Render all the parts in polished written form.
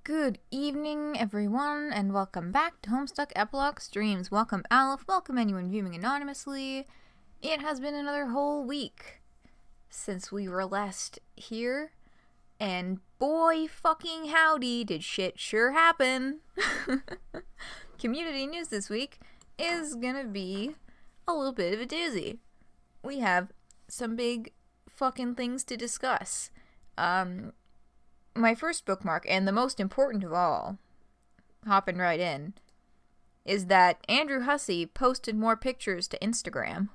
Good evening, everyone, and welcome back to Homestuck Epilogue Streams. Welcome, Aleph. Welcome, anyone viewing anonymously. It has been another whole week since we were last here, and boy fucking howdy did shit sure happen. Community news this week is gonna be a little bit of a doozy. We have some big fucking things to discuss. My first bookmark, and the most important of all, hopping right in, is that Andrew Hussey posted more pictures to Instagram.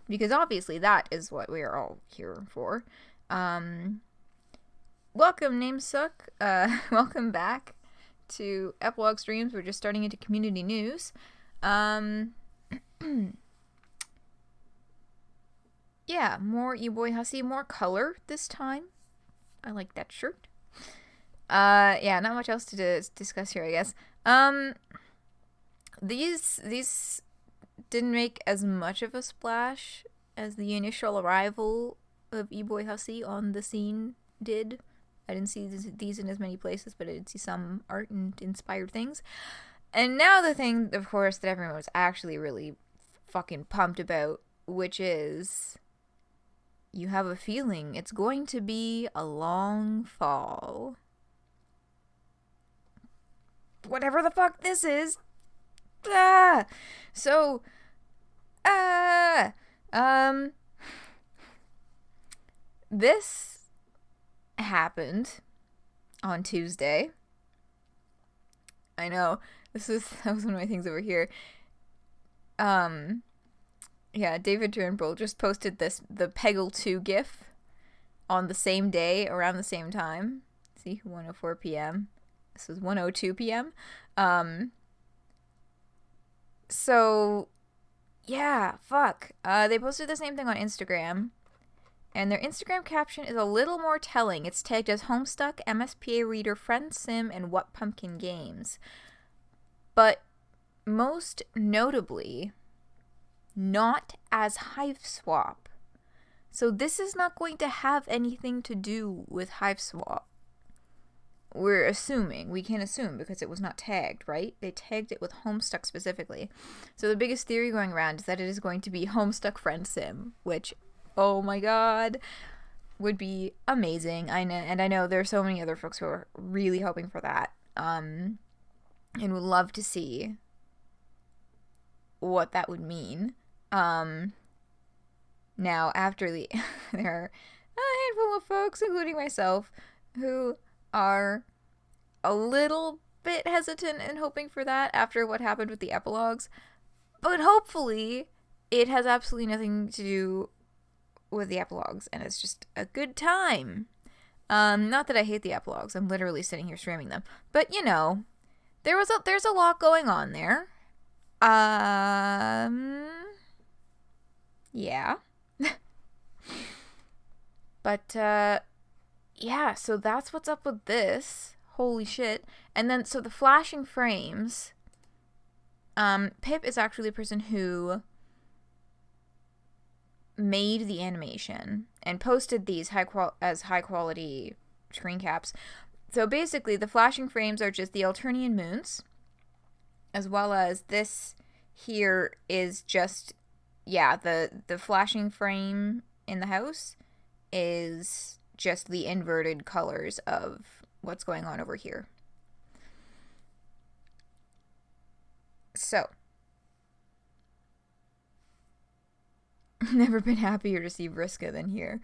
Because obviously that is what we are all here for. Welcome, Namesuck. Welcome back to Epilogue Streams. We're just starting into community news. Yeah, more E-Boy Hussey, more color this time. I like that shirt. Yeah, not much else to discuss here, I guess. These didn't make as much of a splash as the initial arrival of E-Boy Hussey on the scene did. I didn't see these in as many places, but I did see some art and inspired things. And now the thing, of course, that everyone was actually really fucking pumped about, which is... you have a feeling it's going to be a long fall. Whatever the fuck this is. This happened on Tuesday. I know, that was one of my things over here. Yeah, David Turnbull just posted the Peggle 2 gif on the same day, around the same time. See, 1:04 p.m. This was 1:02 p.m. So, yeah, fuck. They posted the same thing on Instagram, and their Instagram caption is a little more telling. It's tagged as Homestuck, MSPA Reader, Friendsim, and What Pumpkin Games. But most notably... not as Hiveswap. So this is not going to have anything to do with Hiveswap. We're assuming. We can assume because it was not tagged, right? They tagged it with Homestuck specifically. So the biggest theory going around is that it is going to be Homestuck Friendsim, which, oh my god, would be amazing. I know there are so many other folks who are really hoping for that. And would love to see what that would mean. Now, after there are a handful of folks, including myself, who are a little bit hesitant in hoping for that after what happened with the epilogues, but hopefully it has absolutely nothing to do with the epilogues, and it's just a good time. Not that I hate the epilogues, I'm literally sitting here streaming them, but you know, there's a lot going on there. Yeah. But, yeah, so that's what's up with this. Holy shit. And then, so the flashing frames, Pip is actually the person who made the animation and posted these high quality screen caps. So basically, the flashing frames are just the Alternian moons, as well as this here is just, yeah, the flashing frame in the house is just the inverted colors of what's going on over here. So, never been happier to see Vriska than here.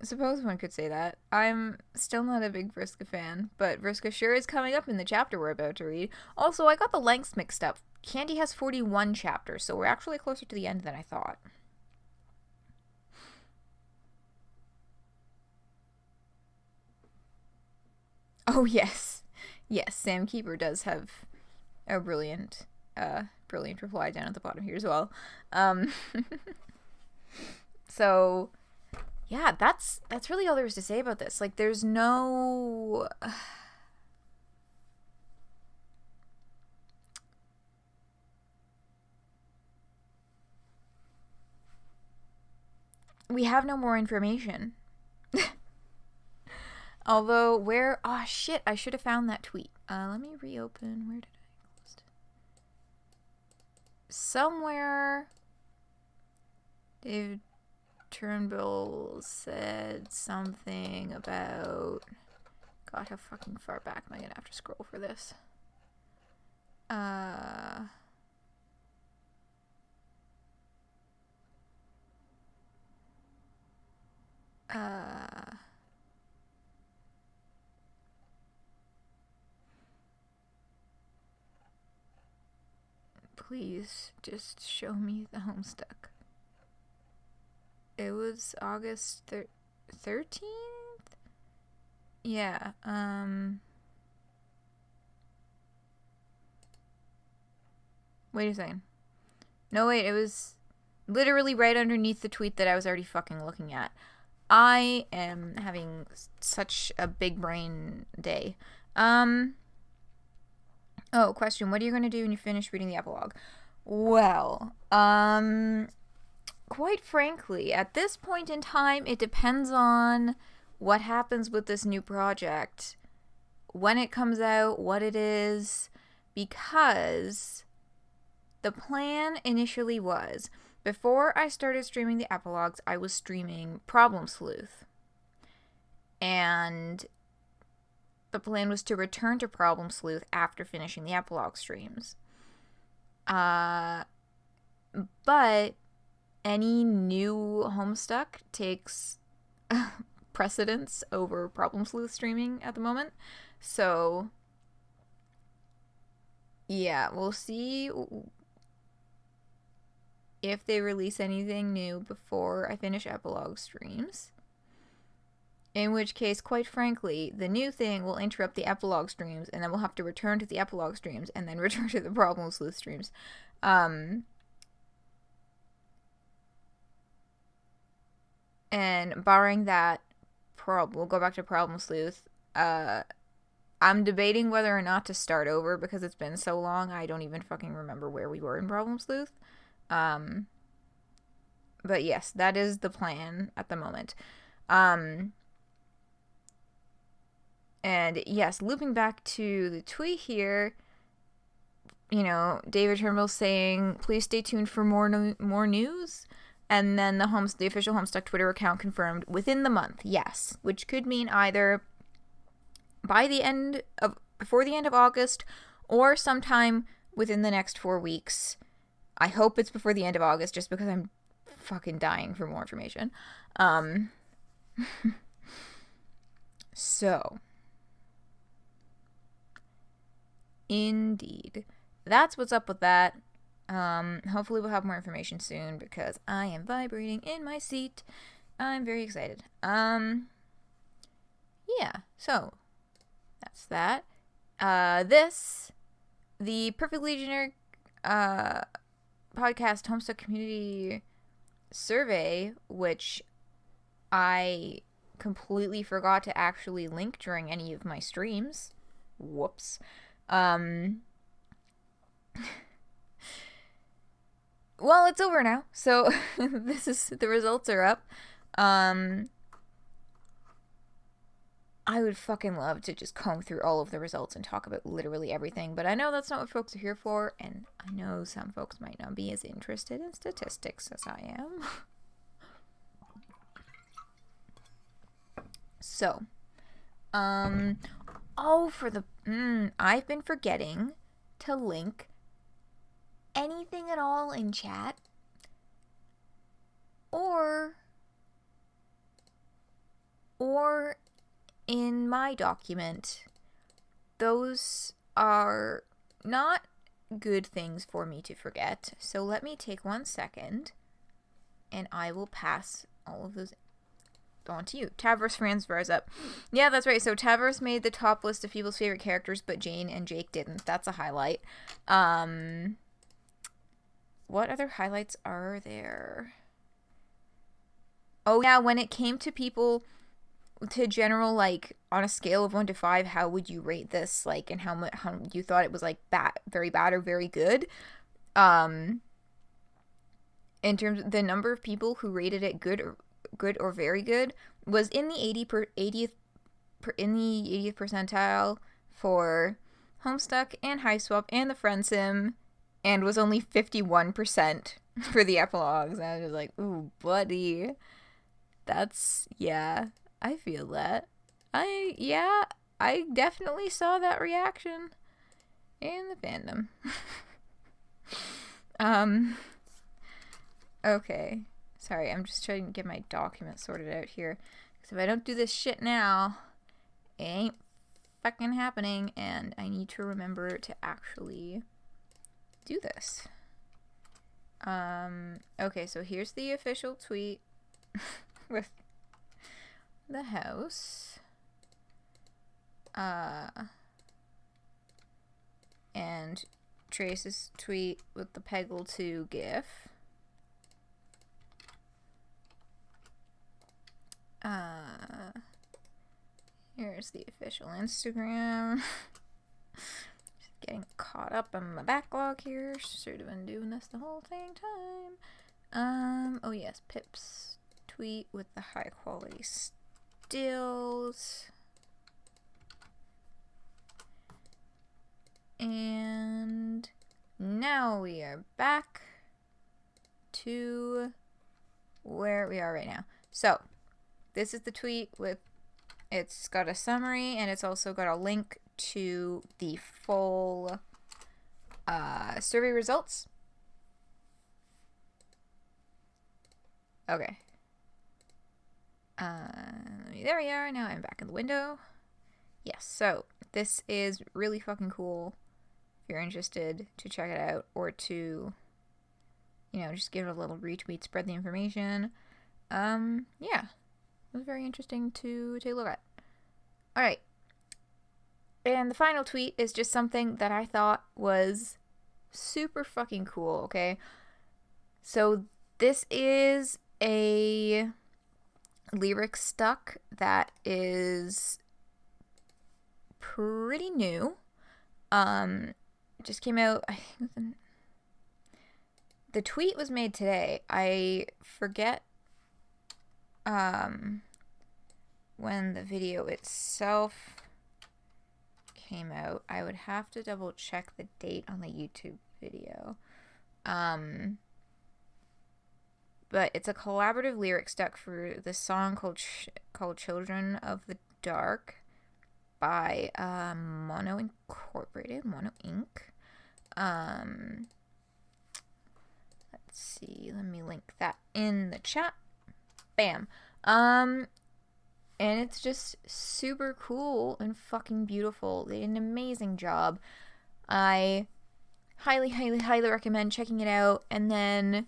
Suppose one could say that. I'm still not a big Vriska fan, but Vriska sure is coming up in the chapter we're about to read. Also, I got the lengths mixed up. Candy has 41 chapters, so we're actually closer to the end than I thought. Oh, yes. Yes, Sam Keeper does have a brilliant reply down at the bottom here as well. So... yeah, that's really all there is to say about this. Like, there's no... we have no more information. Although, where... Oh, shit, I should have found that tweet. Let me reopen. Where did I close it? Somewhere... David Turnbull said something about... God, how fucking far back am I gonna have to scroll for this? Please just show me the Homestuck. It was August 13th? Yeah, wait a second. No, wait, it was literally right underneath the tweet that I was already fucking looking at. I am having such a big brain day. Oh, question. What are you going to do when you finish reading the epilogue? Well, quite frankly, at this point in time, it depends on what happens with this new project, when it comes out, what it is, because the plan initially was, before I started streaming the epilogues, I was streaming Problem Sleuth. And the plan was to return to Problem Sleuth after finishing the epilogue streams. But any new Homestuck takes precedence over Problem Sleuth streaming at the moment. So, yeah, we'll see if they release anything new before I finish epilogue streams. In which case, quite frankly, the new thing will interrupt the epilogue streams, and then we'll have to return to the epilogue streams, and then return to the Problem Sleuth streams. And barring that, we'll go back to Problem Sleuth. I'm debating whether or not to start over, because it's been so long, I don't even fucking remember where we were in Problem Sleuth. But yes, that is the plan at the moment. And yes, looping back to the tweet here, you know, David Turnbull saying, please stay tuned for more news. And then the official Homestuck Twitter account confirmed within the month, yes. Which could mean either before the end of August, or sometime within the next 4 weeks. I hope it's before the end of August, just because I'm fucking dying for more information. So, indeed, that's what's up with that. Hopefully we'll have more information soon, because I am vibrating in my seat. I'm very excited. Yeah, so that's that. The Perfect Legionnaire podcast Homestuck community survey, which I completely forgot to actually link during any of my streams. Whoops. Well, it's over now, so the results are up. I would fucking love to just comb through all of the results and talk about literally everything, but I know that's not what folks are here for, and I know some folks might not be as interested in statistics as I am. So, I've been forgetting to link anything at all in chat, or in my document. Those are not good things for me to forget, so let me take 1 second and I will pass all of those on to you. Tavros Franz up. Yeah, that's right. So Tavros made the top list of people's favorite characters, but Jane and Jake didn't. That's a highlight. What other highlights are there? Oh yeah, when it came to people, to general, like, on a scale of 1 to 5, how would you rate this, like, and how you thought it was, like, very bad or very good? In terms of the number of people who rated it good good or very good, was in the 80th percentile for Homestuck and High Swap and the Friendsim, and was only 51% for the epilogues. And I was just like, ooh, buddy. That's, yeah, I feel that. I definitely saw that reaction in the fandom. Okay. Sorry, I'm just trying to get my document sorted out here. Because if I don't do this shit now, it ain't fucking happening, and I need to remember to actually do this. Okay, so here's the official tweet with the house. And Trace's tweet with the Peggle 2 gif. Here's the official Instagram. Just getting caught up in my backlog here. Should have been doing this the whole dang time. Oh yes, Pip's tweet with the high quality stills. And now we are back to where we are right now. So, this is the tweet with, it's got a summary, and it's also got a link to the full survey results. Okay. There we are. Now I'm back in the window. Yes, so this is really fucking cool. If you're interested to check it out, or to, you know, just give it a little retweet, spread the information. Yeah. It was very interesting to take a look at. Alright. And the final tweet is just something that I thought was super fucking cool, okay? So this is a lyric stuck that is pretty new. It just came out, I think the tweet was made today. I forget when the video itself came out. I would have to double check the date on the YouTube video. But it's a collaborative lyric stuck for this song called Children of the Dark by Mono Inc. Let's see, let me link that in the chat. Bam. And it's just super cool and fucking beautiful. They did an amazing job. I highly, highly, highly recommend checking it out and then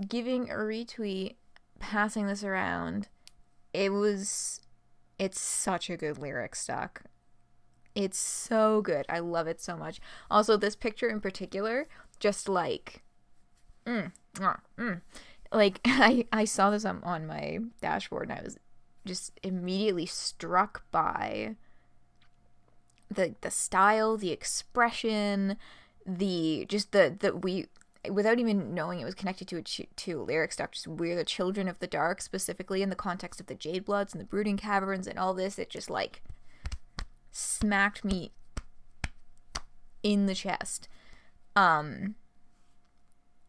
giving a retweet, passing this around. It's such a good lyric stuck. It's so good. I love it so much. Also, this picture in particular, just like, like, I saw this on my dashboard, and I was just immediately struck by the style, the expression, without even knowing it was connected to a lyric stuff, just we're the children of the dark, specifically in the context of the Jade Bloods and the Brooding Caverns and all this. It just like smacked me in the chest.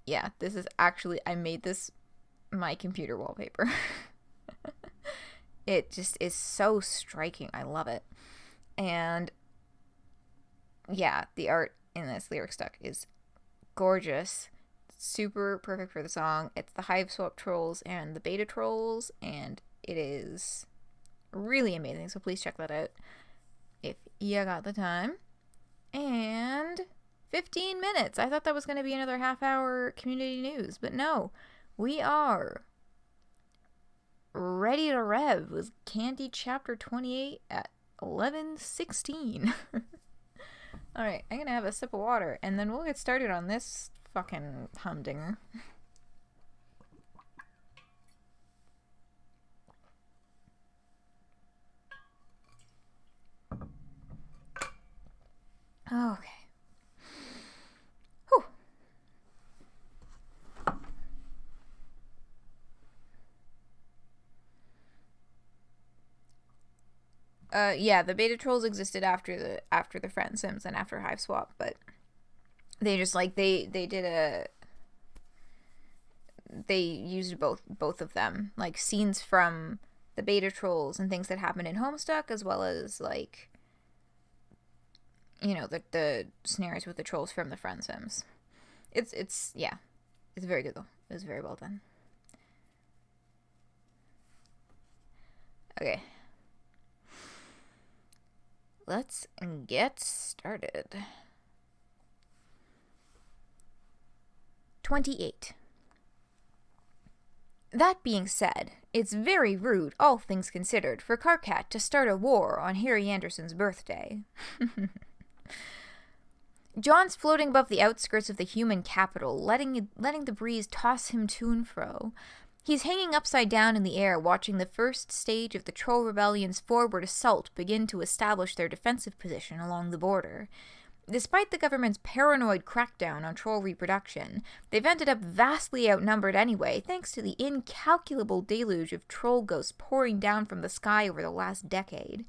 Yeah, this is actually, I made this my computer wallpaper. It just is so striking. I love it. And yeah, the art in this lyric stuck is gorgeous. Super perfect for the song. It's the Hive Swap trolls and the beta trolls, and it is really amazing. So please check that out if you got the time. And 15 minutes. I thought that was going to be another half-hour community news, but no. We are ready to rev with Candy Chapter 28 at 11:16. Alright, I'm gonna have a sip of water, and then we'll get started on this fucking humdinger. Okay. Whew. Yeah, the beta trolls existed after the Friendsims and after Hive Swap, but they just like they used both of them, like scenes from the beta trolls and things that happened in Homestuck, as well as like, you know, the scenarios with the trolls from the Friendsims. It's yeah, it's very good though. It was very well done. Okay. Let's get started. 28. That being said, it's very rude, all things considered, for Karkat to start a war on Harry Anderson's birthday. John's floating above the outskirts of the human capital, letting the breeze toss him to and fro. He's hanging upside down in the air, watching the first stage of the Troll Rebellion's forward assault begin to establish their defensive position along the border. Despite the government's paranoid crackdown on troll reproduction, they've ended up vastly outnumbered anyway, thanks to the incalculable deluge of troll ghosts pouring down from the sky over the last decade.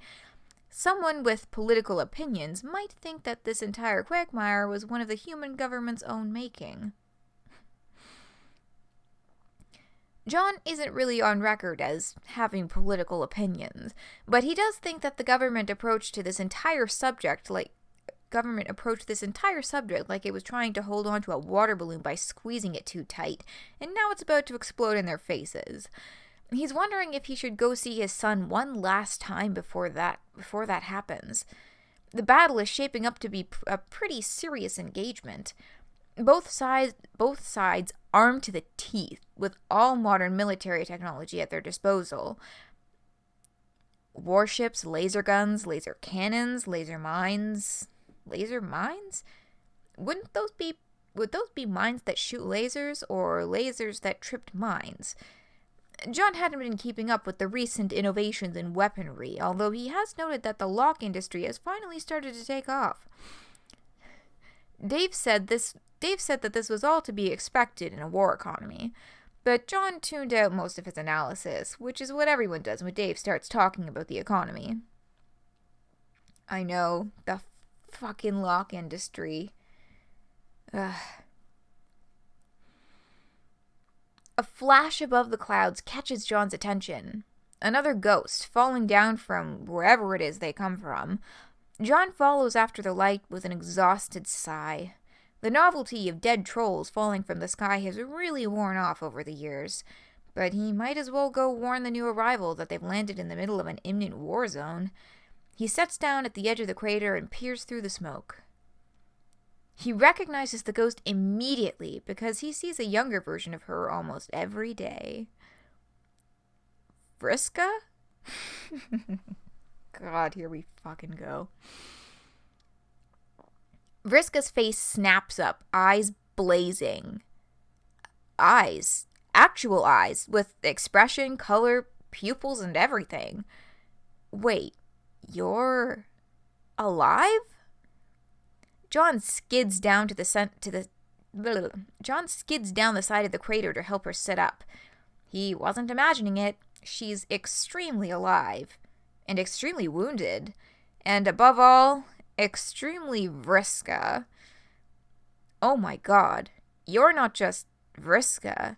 Someone with political opinions might think that this entire quagmire was one of the human government's own making. John isn't really on record as having political opinions, but he does think that the government approached this entire subject like it was trying to hold on to a water balloon by squeezing it too tight, and now it's about to explode in their faces. He's wondering if he should go see his son one last time before that happens. The battle is shaping up to be a pretty serious engagement. Both sides armed to the teeth, with all modern military technology at their disposal. Warships, laser guns, laser cannons, laser mines. Laser mines? Would those be mines that shoot lasers, or lasers that tripped mines? John hadn't been keeping up with the recent innovations in weaponry, although he has noted that the lock industry has finally started to take off. Dave said that this was all to be expected in a war economy, but John tuned out most of his analysis, which is what everyone does when Dave starts talking about the economy. I know, the fucking lock industry. Ugh. A flash above the clouds catches John's attention. Another ghost, falling down from wherever it is they come from. John follows after the light with an exhausted sigh. The novelty of dead trolls falling from the sky has really worn off over the years, but he might as well go warn the new arrival that they've landed in the middle of an imminent war zone. He sits down at the edge of the crater and peers through the smoke. He recognizes the ghost immediately because he sees a younger version of her almost every day. Vriska? God, here we fucking go. Vriska's face snaps up, eyes blazing. Eyes. Actual eyes, with expression, color, pupils, and everything. Wait, you're alive? John skids down the side of the crater to help her sit up. He wasn't imagining it. She's extremely alive, and extremely wounded, and above all, extremely Vriska. Oh my god, you're not just Vriska.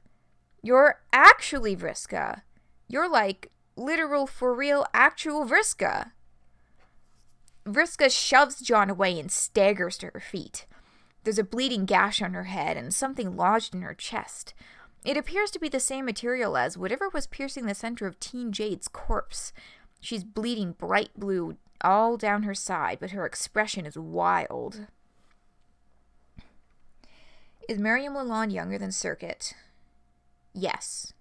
You're actually Vriska. You're like literal, for real, actual Vriska. Vriska shoves John away and staggers to her feet. There's a bleeding gash on her head and something lodged in her chest. It appears to be the same material as whatever was piercing the center of Teen Jade's corpse. She's bleeding bright blue all down her side, but her expression is wild. Is Miriam Lalonde younger than Circuit? Yes.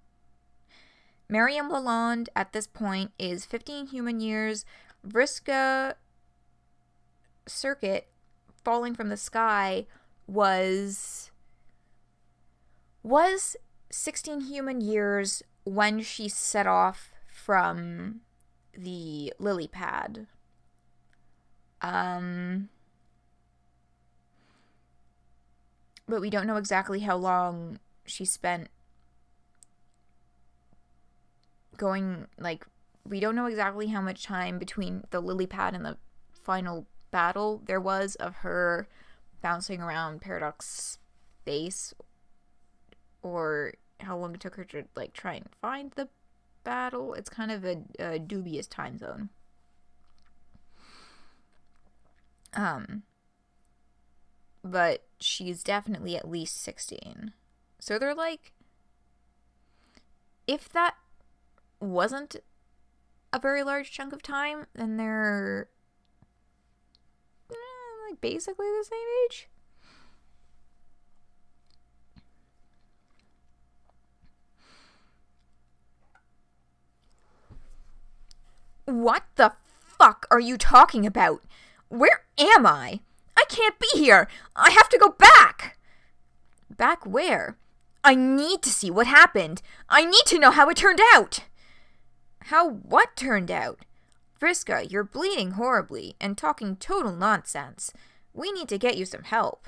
Miriam Lalonde at this point is 15 human years. Vriska Circuit falling from the sky was 16 human years when she set off from the lily pad. But we don't know exactly how long she spent going, like, we don't know exactly how much time between the lily pad and the final battle there was of her bouncing around Paradox Base, or how long it took her to like try and find the battle. It's kind of a dubious time zone. But she's definitely at least 16. So they're like, if that wasn't a very large chunk of time, then they're like basically the same age. What the fuck are you talking about? Where am I? I can't be here. I have to go back. Back where? I need to see what happened. I need to know how it turned out. How what turned out? Vriska, you're bleeding horribly and talking total nonsense. We need to get you some help.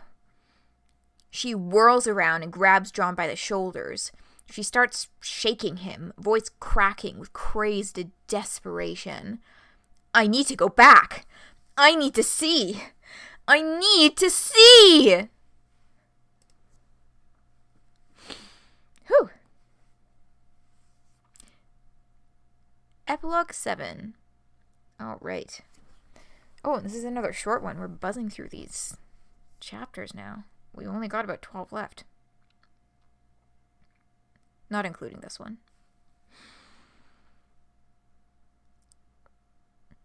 She whirls around and grabs John by the shoulders. She starts shaking him, voice cracking with crazed desperation. I need to go back. I need to see. I need to see! Whew. Epilogue 7. All right. Oh, and this is another short one. We're buzzing through these chapters now. We only got about 12 left. Not including this one.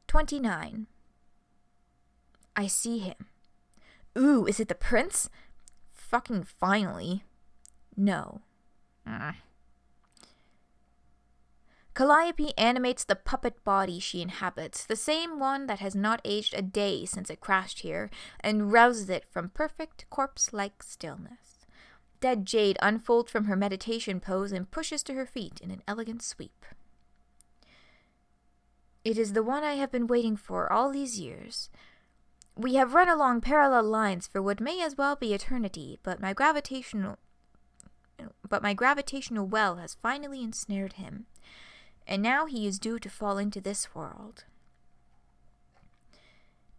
29. I see him. Ooh, is it the prince? Fucking finally. No. Calliope animates the puppet body she inhabits, the same one that has not aged a day since it crashed here, and rouses it from perfect corpse-like stillness. Dead Jade unfolds from her meditation pose and pushes to her feet in an elegant sweep. It is the one I have been waiting for all these years. We have run along parallel lines for what may as well be eternity, but my gravitational well has finally ensnared him, and now he is due to fall into this world.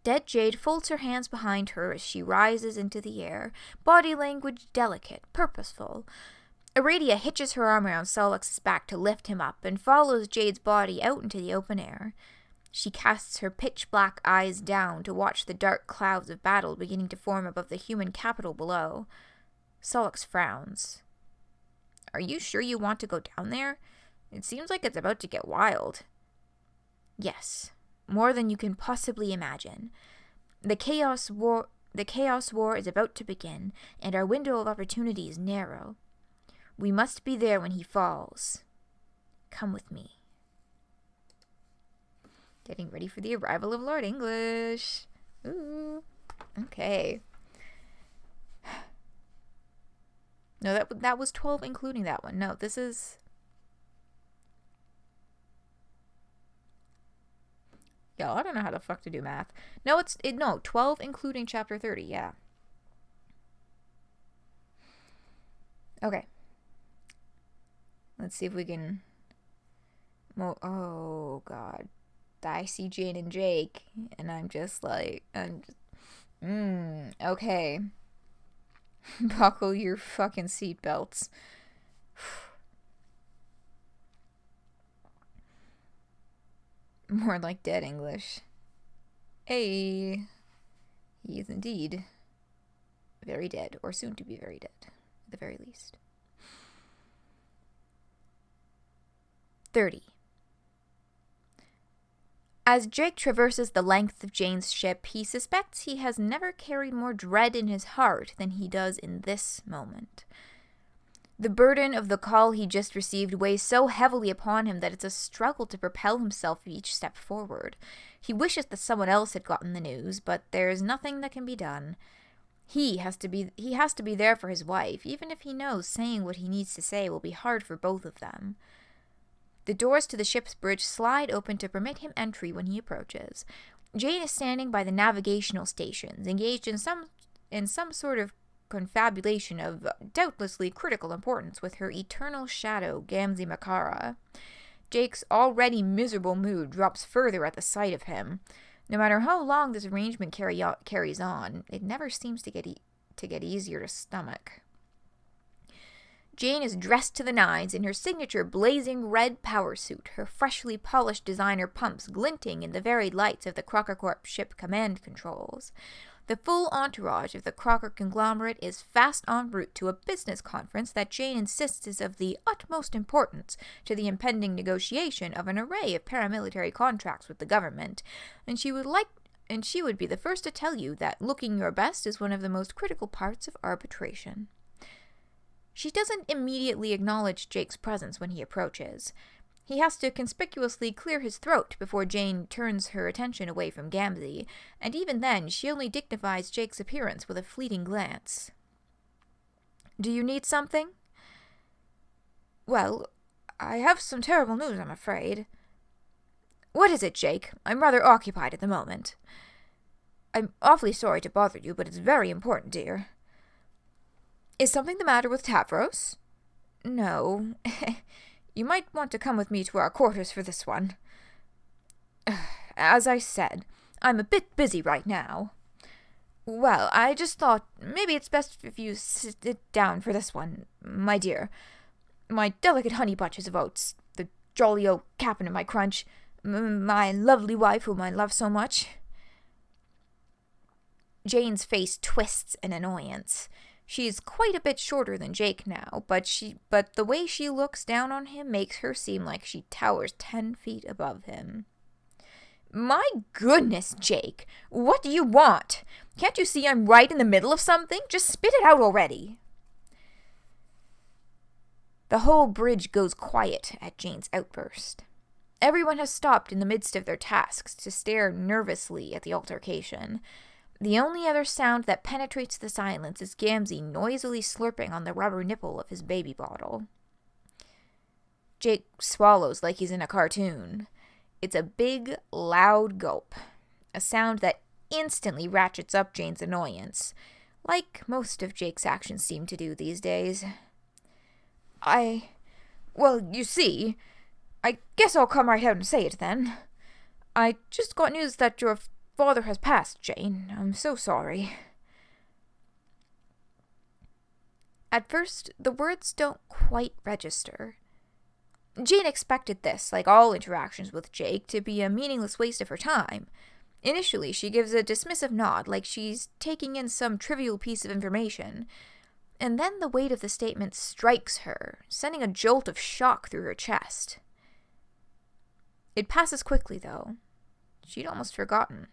Dead Jade folds her hands behind her as she rises into the air, body language delicate, purposeful. Aradia hitches her arm around Sollux's back to lift him up and follows Jade's body out into the open air. She casts her pitch-black eyes down to watch the dark clouds of battle beginning to form above the human capital below. Sollux frowns. Are you sure you want to go down there? It seems like it's about to get wild. Yes, more than you can possibly imagine. The Chaos War is about to begin, and our window of opportunity is narrow. We must be there when he falls. Come with me. Getting ready for the arrival of Lord English. Ooh. Okay. No, that was 12 including that one. No, this is... Yo, I don't know how the fuck to do math. No, no, 12 including chapter 30, yeah. Okay. Let's see if we can... Oh, God. I see Jane and Jake, and I'm just like, okay. Buckle your fucking seatbelts. More like dead English. Hey. He is indeed very dead, or soon to be very dead, at the very least. 30. As Jake traverses the length of Jane's ship, he suspects he has never carried more dread in his heart than he does in this moment. The burden of the call he just received weighs so heavily upon him that it's a struggle to propel himself each step forward. He wishes that someone else had gotten the news, but there's nothing that can be done. He has to be there for his wife, even if he knows saying what he needs to say will be hard for both of them. The doors to the ship's bridge slide open to permit him entry when he approaches. Jane is standing by the navigational stations, engaged in some sort of confabulation of doubtlessly critical importance with her eternal shadow, Gamzee Makara. Jake's already miserable mood drops further at the sight of him. No matter how long this arrangement carries on, it never seems to get easier to stomach. Jane is dressed to the nines in her signature blazing red power suit, her freshly polished designer pumps glinting in the varied lights of the Crocker Corp ship command controls. The full entourage of the Crocker conglomerate is fast en route to a business conference that Jane insists is of the utmost importance to the impending negotiation of an array of paramilitary contracts with the government, and she would be the first to tell you that looking your best is one of the most critical parts of arbitration. She doesn't immediately acknowledge Jake's presence when he approaches. He has to conspicuously clear his throat before Jane turns her attention away from Gamzee, and even then she only dignifies Jake's appearance with a fleeting glance. "Do you need something?" "Well, I have some terrible news, I'm afraid." "What is it, Jake? I'm rather occupied at the moment." "I'm awfully sorry to bother you, but it's very important, dear." "Is something the matter with Tavros?" "No." "You might want to come with me to our quarters for this one." "As I said, I'm a bit busy right now." "Well, I just thought maybe it's best if you sit down for this one, my dear. My delicate honey bunches of oats, the jolly old captain of my crunch, my lovely wife whom I love so much." Jane's face twists in annoyance. She's quite a bit shorter than Jake now, but the way she looks down on him makes her seem like she towers 10 feet above him. "My goodness, Jake, what do you want? Can't you see I'm right in the middle of something? Just spit it out already." The whole bridge goes quiet at Jane's outburst. Everyone has stopped in the midst of their tasks to stare nervously at the altercation. The only other sound that penetrates the silence is Gamzee noisily slurping on the rubber nipple of his baby bottle. Jake swallows like he's in a cartoon. It's a big, loud gulp, a sound that instantly ratchets up Jane's annoyance, like most of Jake's actions seem to do these days. Well, you see, I guess I'll come right out and say it then. I just got news that your father has passed, Jane. I'm so sorry." At first, the words don't quite register. Jane expected this, like all interactions with Jake, to be a meaningless waste of her time. Initially, she gives a dismissive nod, like she's taking in some trivial piece of information, and then the weight of the statement strikes her, sending a jolt of shock through her chest. It passes quickly, though. She'd almost forgotten.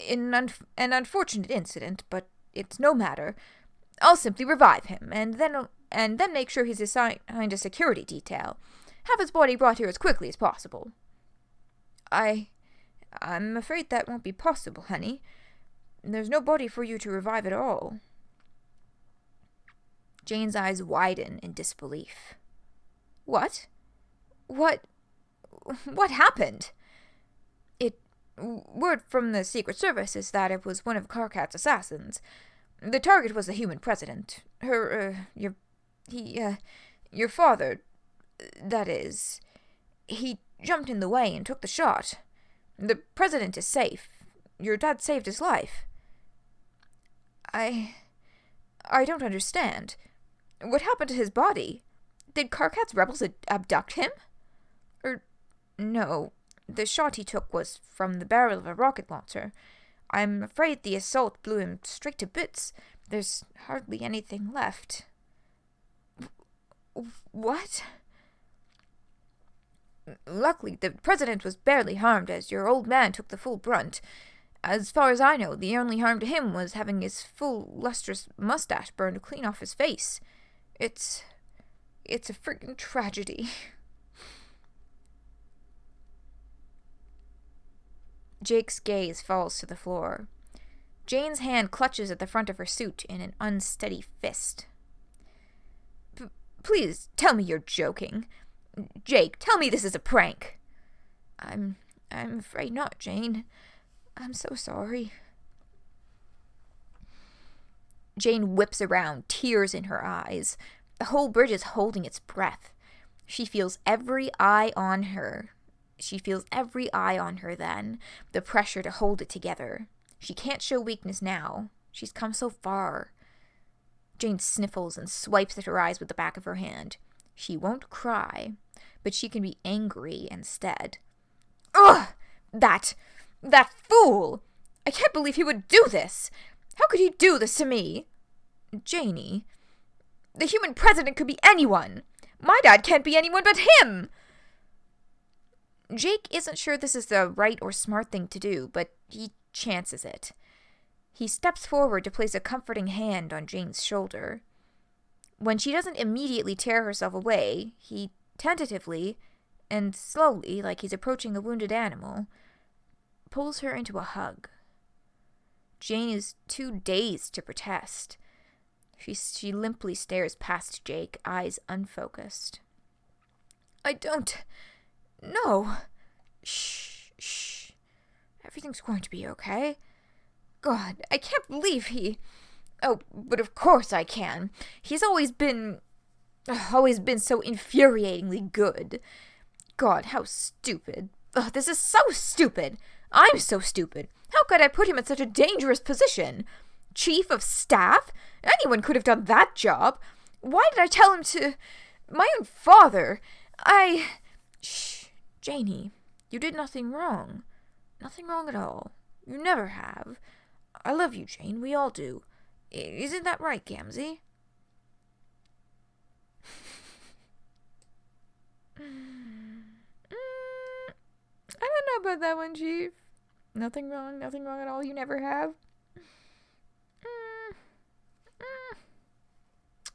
"An unfortunate incident, but it's no matter. I'll simply revive him, and then make sure he's assigned a security detail. Have his body brought here as quickly as possible." I'm afraid that won't be possible, honey. There's no body for you to revive at all." Jane's eyes widen in disbelief. What happened?" Word from the Secret Service is that it was one of Karkat's assassins. The target was the human president. Your father, that is. He jumped in the way and took the shot. The president is safe. Your dad saved his life." I don't understand. What happened to his body? Did Karkat's rebels abduct him? No. The shot he took was from the barrel of a rocket launcher. I'm afraid the assault blew him straight to bits. There's hardly anything left." "What?" "Luckily, the president was barely harmed, as your old man took the full brunt. As far as I know, the only harm to him was having his full, lustrous mustache burned clean off his face. It's a freaking tragedy." Jake's gaze falls to the floor. Jane's hand clutches at the front of her suit in an unsteady fist. Please, tell me you're joking. Jake, tell me this is a prank." I'm afraid not, Jane. I'm so sorry." Jane whips around, tears in her eyes. The whole bridge is holding its breath. She feels every eye on her. Then. The pressure to hold it together. She can't show weakness now. She's come so far. Jane sniffles and swipes at her eyes with the back of her hand. She won't cry, but she can be angry instead. Ugh! That fool! I can't believe he would do this! How could he do this to me? Janie, the human president could be anyone! My dad can't be anyone but him! Jake isn't sure this is the right or smart thing to do, but he chances it. He steps forward to place a comforting hand on Jane's shoulder. When she doesn't immediately tear herself away, he tentatively, and slowly, like he's approaching a wounded animal, pulls her into a hug. Jane is too dazed to protest. She limply stares past Jake, eyes unfocused. I don't... No. Shh. Everything's going to be okay. God, I can't believe he... Oh, but of course I can. He's always been so infuriatingly good. God, how stupid. Ugh, this is so stupid. I'm so stupid. How could I put him in such a dangerous position? Chief of staff? Anyone could have done that job. Why did I tell him to... My own father? Shh, Janie, you did nothing wrong. Nothing wrong at all. You never have. I love you, Jane. We all do. Isn't that right, Gamzee? I don't know about that one, Chief. Nothing wrong at all. You never have.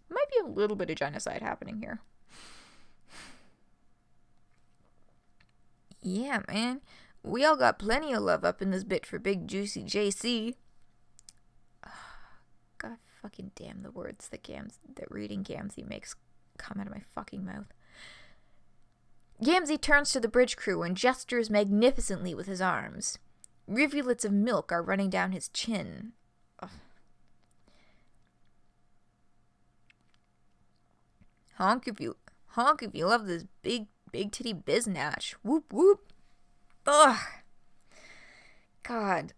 Might be a little bit of genocide happening here. Yeah, man. We all got plenty of love up in this bit for big juicy JC. God fucking damn the words that reading Gamzee makes come out of my fucking mouth. Gamzee turns to the bridge crew and gestures magnificently with his arms. Rivulets of milk are running down his chin. Ugh. Honk if you love this big titty biznatch. Whoop whoop. Ugh. God.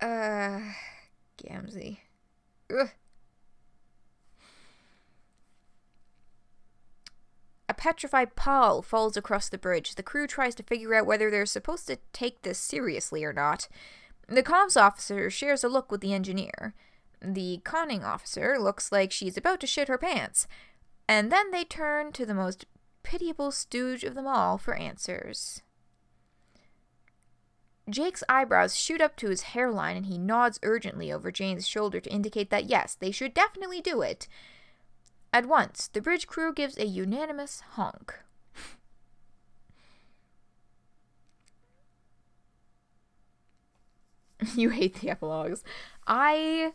Gamzee. Ugh. A petrified pall falls across the bridge. The crew tries to figure out whether they're supposed to take this seriously or not. The comms officer shares a look with the engineer. The conning officer looks like she's about to shit her pants. And then they turn to the most pitiable stooge of them all for answers. Jake's eyebrows shoot up to his hairline and he nods urgently over Jane's shoulder to indicate that yes, they should definitely do it. At once, the bridge crew gives a unanimous honk. You hate the epilogues. I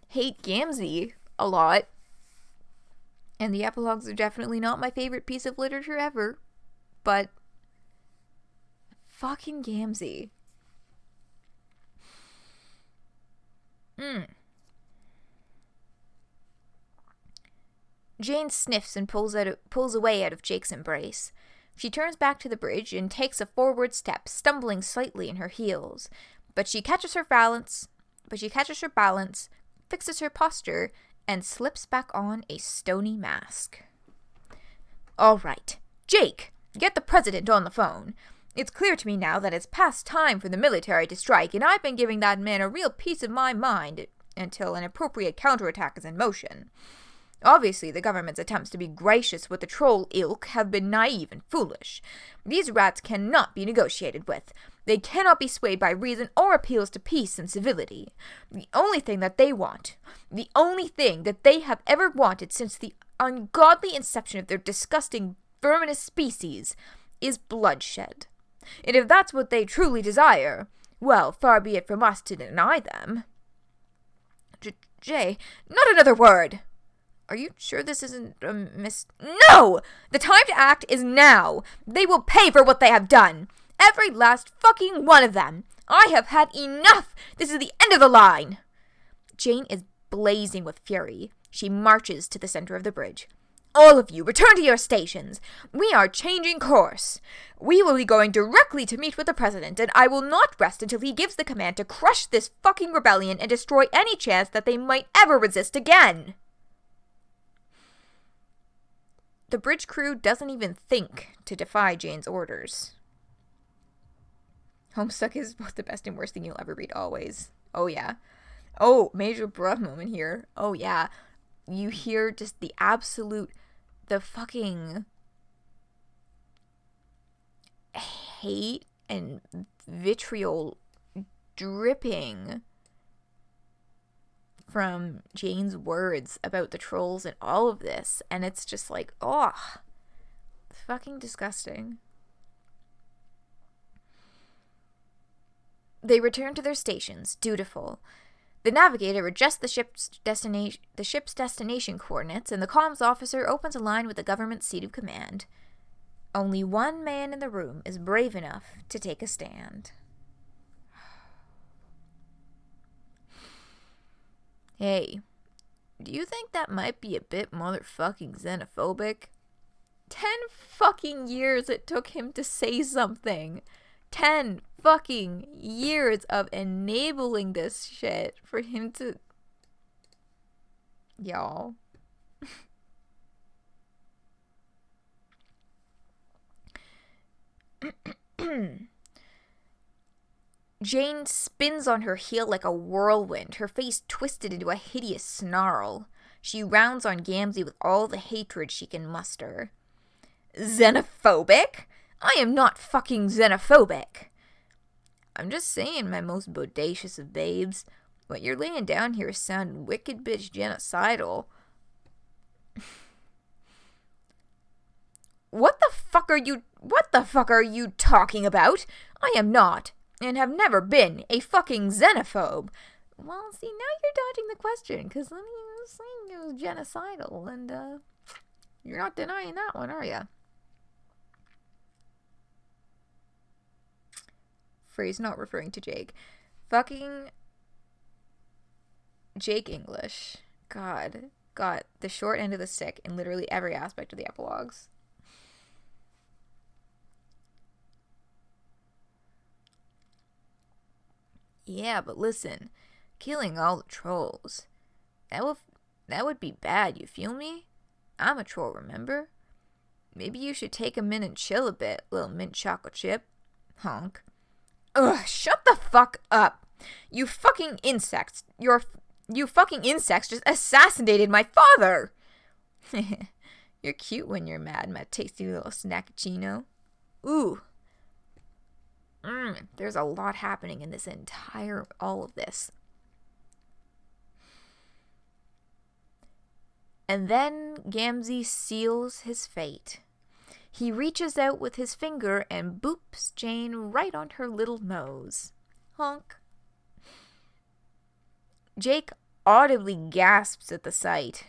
hate Gamzee a lot. And the epilogues are definitely not my favorite piece of literature ever. But fucking Gamzee. Jane sniffs and pulls away out of Jake's embrace. She turns back to the bridge and takes a forward step, stumbling slightly in her heels. But she catches her balance, fixes her posture, and slips back on a stony mask. All right, Jake, get the president on the phone. It's clear to me now that it's past time for the military to strike, and I've been giving that man a real piece of my mind until an appropriate counterattack is in motion. Obviously, the government's attempts to be gracious with the troll ilk have been naive and foolish. These rats cannot be negotiated with. They cannot be swayed by reason or appeals to peace and civility. The only thing that they want, the only thing that they have ever wanted since the ungodly inception of their disgusting verminous species, is bloodshed. And if that's what they truly desire, well, far be it from us to deny them. Jay, not another word! Are you sure this isn't a No! The time to act is now! They will pay for what they have done! Every last fucking one of them! I have had enough! This is the end of the line! Jane is blazing with fury. She marches to the center of the bridge. All of you, return to your stations. We are changing course. We will be going directly to meet with the president, and I will not rest until he gives the command to crush this fucking rebellion and destroy any chance that they might ever resist again. The bridge crew doesn't even think to defy Jane's orders. Homestuck is both the best and worst thing you'll ever read, always. Oh, yeah. Oh, major bruh moment here. Oh, yeah. You hear just the fucking hate and vitriol dripping from Jane's words about the trolls and all of this. And it's just like, oh, fucking disgusting. They return to their stations, dutiful. The navigator adjusts the ship's destination coordinates, and the comms officer opens a line with the government seat of command. Only one man in the room is brave enough to take a stand. Hey, do you think that might be a bit motherfucking xenophobic? 10 fucking years it took him to say something. 10 fucking years of enabling this shit for him to... Y'all. Jane spins on her heel like a whirlwind, her face twisted into a hideous snarl. She rounds on Gamzee with all the hatred she can muster. Xenophobic? I am not fucking xenophobic. I'm just saying, my most bodacious of babes. What you're laying down here is sounding wicked bitch genocidal. What the fuck are you talking about? I am not, and have never been, a fucking xenophobe. Well, see, now you're dodging the question, because then you were saying it was genocidal, and, you're not denying that one, are ya? Phrase not referring to Jake. Fucking Jake English. God. Got the short end of the stick in literally every aspect of the epilogues. Yeah, but listen. Killing all the trolls. That would be bad, you feel me? I'm a troll, remember? Maybe you should take a minute and chill a bit, little mint chocolate chip. Honk. Ugh, shut the fuck up. You fucking insects. You fucking insects just assassinated my father. You're cute when you're mad, my tasty little snackachino. Ooh. There's a lot happening in all of this. And then Gamzee seals his fate. He reaches out with his finger and boops Jane right on her little nose. Honk. Jake audibly gasps at the sight,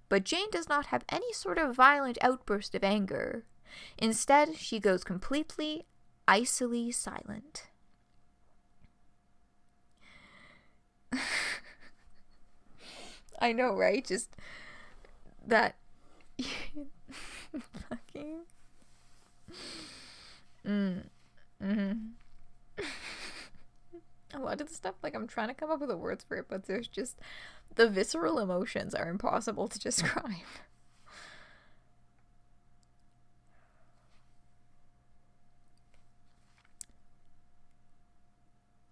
but Jane does not have any sort of violent outburst of anger. Instead, she goes completely, icily silent. I know, right? Just that fucking a lot of the stuff, like, I'm trying to come up with the words for it, but there's just the visceral emotions are impossible to describe.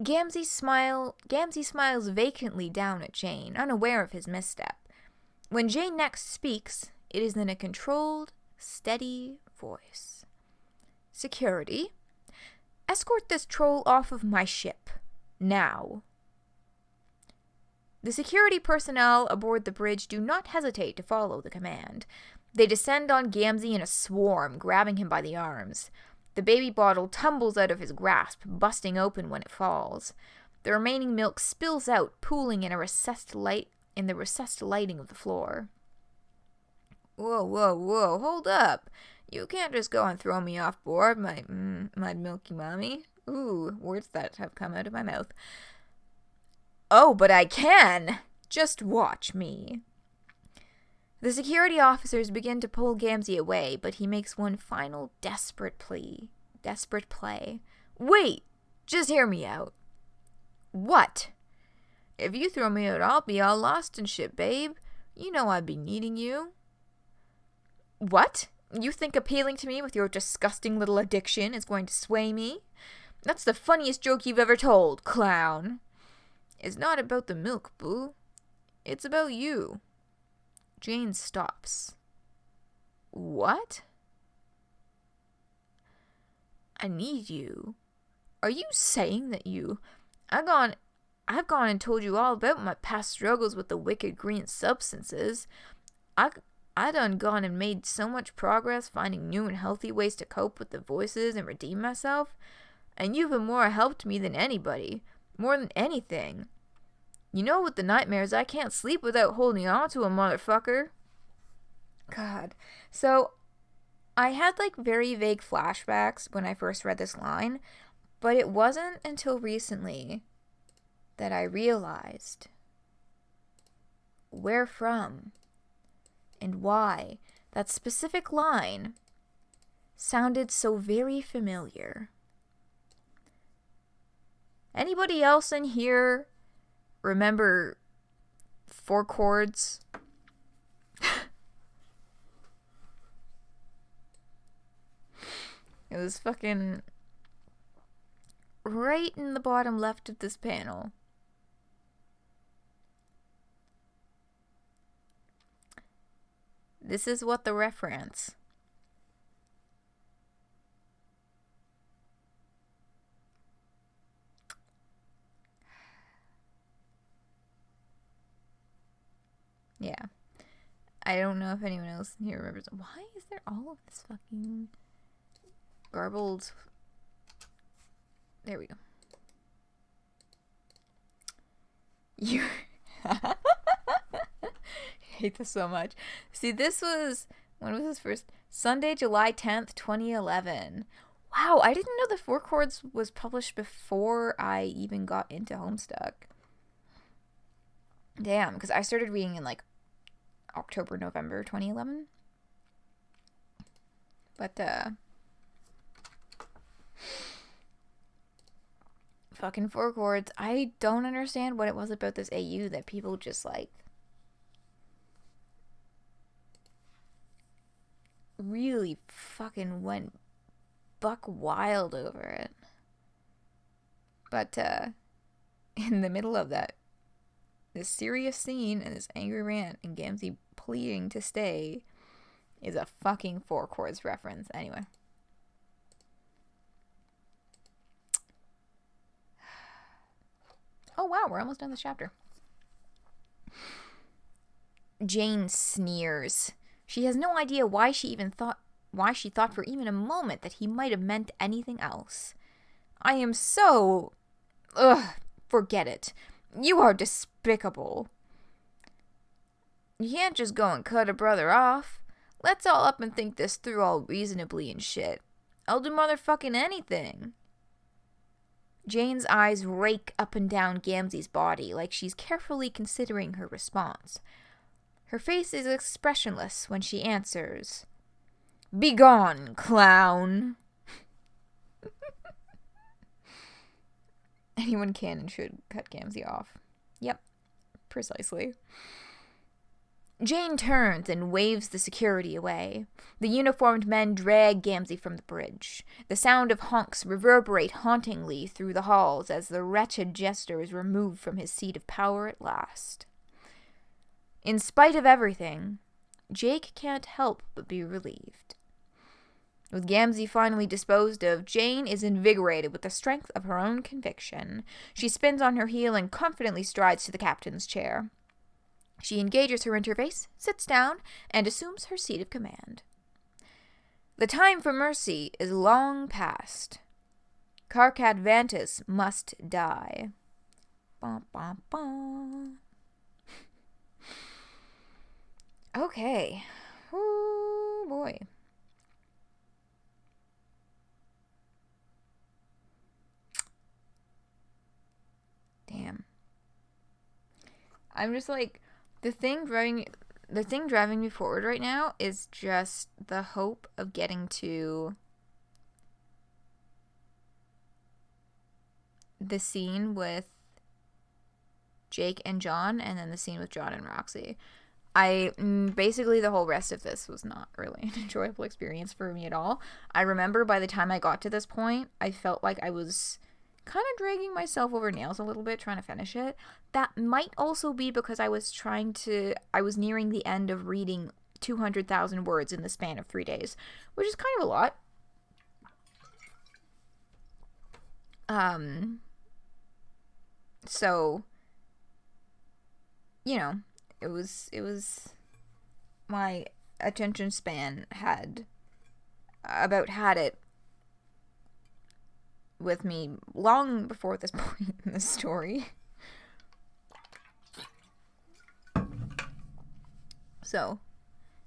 Gamzee smiles vacantly down at Jane, unaware of his misstep. When Jane next speaks, it is in a controlled, steady voice. Security, escort this troll off of my ship. Now. The security personnel aboard the bridge do not hesitate to follow the command. They descend on Gamzee in a swarm, grabbing him by the arms. The baby bottle tumbles out of his grasp, busting open when it falls. The remaining milk spills out, pooling in the recessed lighting of the floor. Whoa, hold up. You can't just go and throw me off board, my milky mommy. Ooh, words that have come out of my mouth. Oh, but I can! Just watch me. The security officers begin to pull Gamzee away, but he makes one final desperate play. Wait! Just hear me out. What? If you throw me out, I'll be all lost and shit, babe. You know I'd be needing you. What? You think appealing to me with your disgusting little addiction is going to sway me? That's the funniest joke you've ever told, clown. It's not about the milk, boo. It's about you. Jane stops. What? I need you. Are you saying that I've gone and told you all about my past struggles with the wicked green substances. I done gone and made so much progress finding new and healthy ways to cope with the voices and redeem myself. And you've been more helped me than anybody. More than anything. You know, with the nightmares, I can't sleep without holding on to a motherfucker. God. So, I had like very vague flashbacks when I first read this line, but it wasn't until recently that I realized where from and why that specific line sounded so very familiar. Anybody else in here remember 4 chords? It was fucking right in the bottom left of this panel. This is what the reference. Yeah. I don't know if anyone else in here remembers. Why is there all of this fucking garbled? There we go. You I hate this so much. See, this was, when was this first? Sunday, July 10th, 2011. Wow, I didn't know the 4 chords was published before I even got into Homestuck. Damn, because I started reading in like October, November 2011. But, fucking 4 chords. I don't understand what it was about this AU that people just like really fucking went buck wild over it. But, in the middle of that, this serious scene and this angry rant and Gamzee pleading to stay is a fucking 4 chords reference. Anyway. Oh wow, we're almost done this chapter. Jane sneers. She has no idea why she thought for even a moment that he might have meant anything else. I am so... Ugh, forget it. You are despicable. You can't just go and cut a brother off. Let's all up and think this through all reasonably and shit. I'll do motherfucking anything. Jane's eyes rake up and down Gamzee's body like she's carefully considering her response. Her face is expressionless when she answers, "Begone, clown." Anyone can and should cut Gamzee off. Yep, precisely. Jane turns and waves the security away. The uniformed men drag Gamzee from the bridge. The sound of honks reverberate hauntingly through the halls as the wretched jester is removed from his seat of power at last. In spite of everything, Jake can't help but be relieved. With Gamzee finally disposed of, Jane is invigorated with the strength of her own conviction. She spins on her heel and confidently strides to the captain's chair. She engages her interface, sits down, and assumes her seat of command. The time for mercy is long past. Karkat Vantis must die. Bum, bum, bum. Okay. Oh boy. Damn. I'm just like, the thing driving the thing driving me forward right now is just the hope of getting to the scene with Jake and John, and then the scene with John and Roxy. Basically the whole rest of this was not really an enjoyable experience for me at all. I remember by the time I got to this point, I felt like I was kind of dragging myself over nails a little bit trying to finish it. That might also be because I was nearing the end of reading 200,000 words in the span of 3 days, which is kind of a lot. So, you know, it was my attention span had it with me long before this point in the story. So,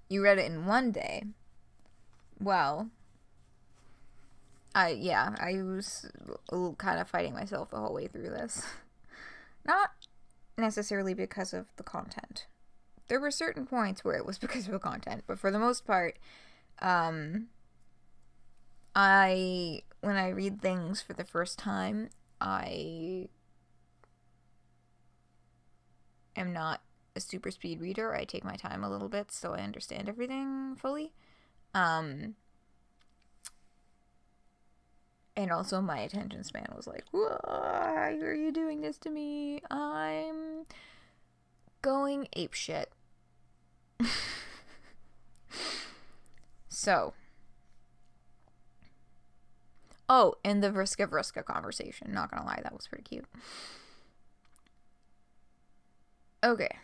you read it in one day. Well, I was kind of fighting myself the whole way through this. Not necessarily because of the content. There were certain points where it was because of the content, but for the most part, when I read things for the first time, I am not a super speed reader. I take my time a little bit so I understand everything fully. And also my attention span was like, why are you doing this to me? I'm going apeshit. So. Oh, and the Vriska conversation. Not gonna lie, that was pretty cute. Okay.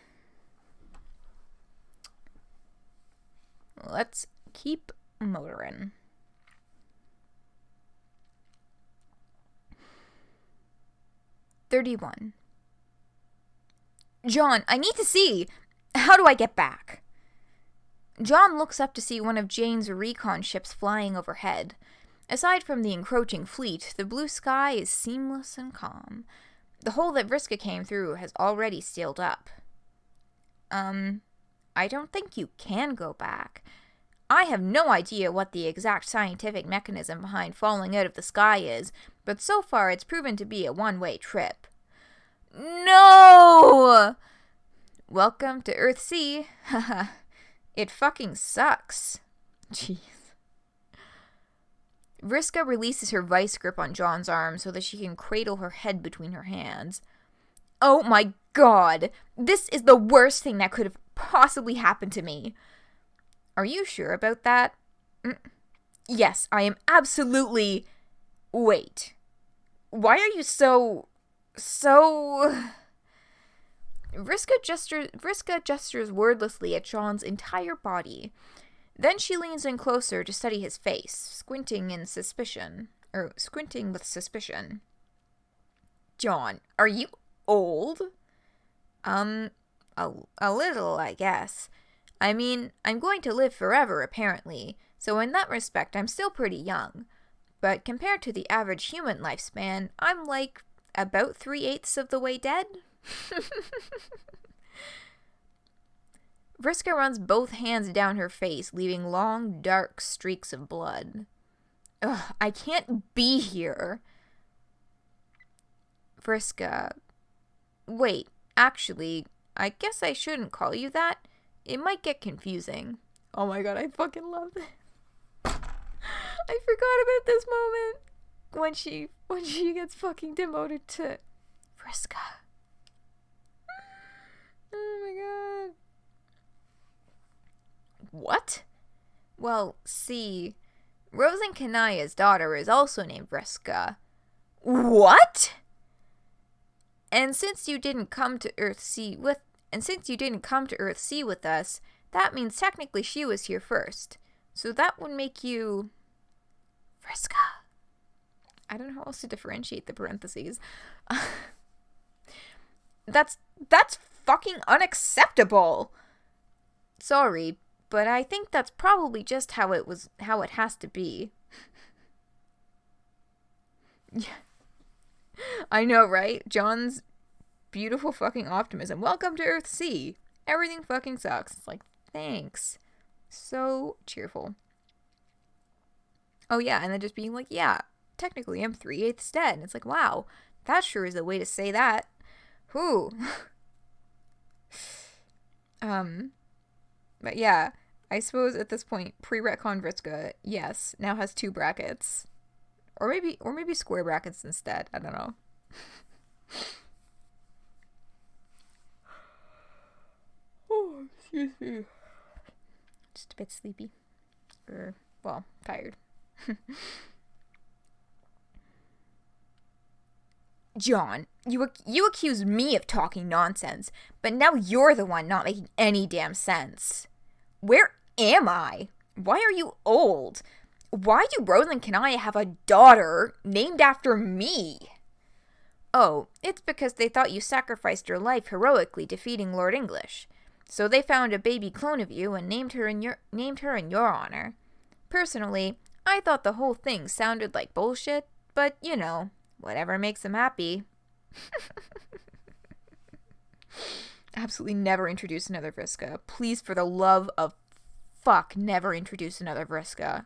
Let's keep motoring. $31. John, I need to see. How do I get back? John looks up to see one of Jane's recon ships flying overhead. Aside from the encroaching fleet, the blue sky is seamless and calm. The hole that Vriska came through has already sealed up. I don't think you can go back. I have no idea what the exact scientific mechanism behind falling out of the sky is, but so far it's proven to be a one-way trip. No! Welcome to Earthsea. Haha. It fucking sucks. Jeez. Vriska releases her vice grip on John's arm so that she can cradle her head between her hands. Oh my god! This is the worst thing that could have possibly happened to me. Are you sure about that? Yes, I am absolutely... Wait. Why are you so... Vriska gestures wordlessly at John's entire body. Then she leans in closer to study his face, squinting with suspicion. John, are you old? A little, I guess. I mean, I'm going to live forever, apparently, so in that respect, I'm still pretty young. But compared to the average human lifespan, I'm like about 3/8 of the way dead. Vriska runs both hands down her face, leaving long, dark streaks of blood. Ugh, I can't be here. Vriska. Wait, actually, I guess I shouldn't call you that. It might get confusing. Oh my god, I fucking love this. I forgot about this moment. When she gets fucking demoted to Vriska. Oh my god. What? Well, see, Rosen Kanaya's daughter is also named Vriska. What? And since you didn't come to Earthsea with us, that means technically she was here first. So that would make you Vriska. I don't know how else to differentiate the parentheses. That's fucking unacceptable. Sorry, but I think that's probably just how it has to be. Yeah. I know, right? John's beautiful fucking optimism. Welcome to Earthsea. Everything fucking sucks. It's like, Thanks. So cheerful. Oh yeah, and then just being like, yeah, technically I'm 3/8 dead. And it's like, wow, that sure is a way to say that. Whew. But yeah, I suppose at this point, pre-retcon Vriska, yes, now has 2 brackets. Or maybe square brackets instead. I don't know. Oh, excuse me. Just a bit sleepy. Well, tired. John, you accused me of talking nonsense, but now you're the one not making any damn sense. Where am I? Why are you old? Why do Rose and Kanaya have a daughter named after me? Oh, it's because they thought you sacrificed your life heroically defeating Lord English. So they found a baby clone of you and named her in your honor. Personally, I thought the whole thing sounded like bullshit, but you know, whatever makes them happy. Absolutely never introduce another Vriska. Please, for the love of fuck, never introduce another Vriska.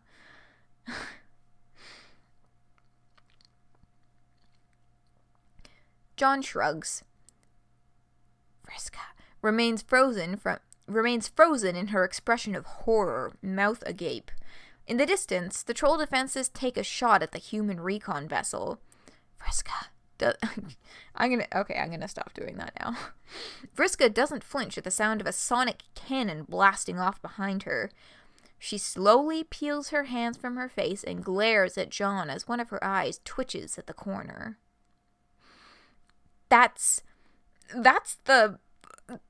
John shrugs. Vriska remains frozen in her expression of horror, mouth agape. In the distance, the troll defenses take a shot at the human recon vessel. Vriska I'm gonna stop doing that now. Vriska doesn't flinch at the sound of a sonic cannon blasting off behind her. She slowly peels her hands from her face and glares at John as one of her eyes twitches at the corner. That's the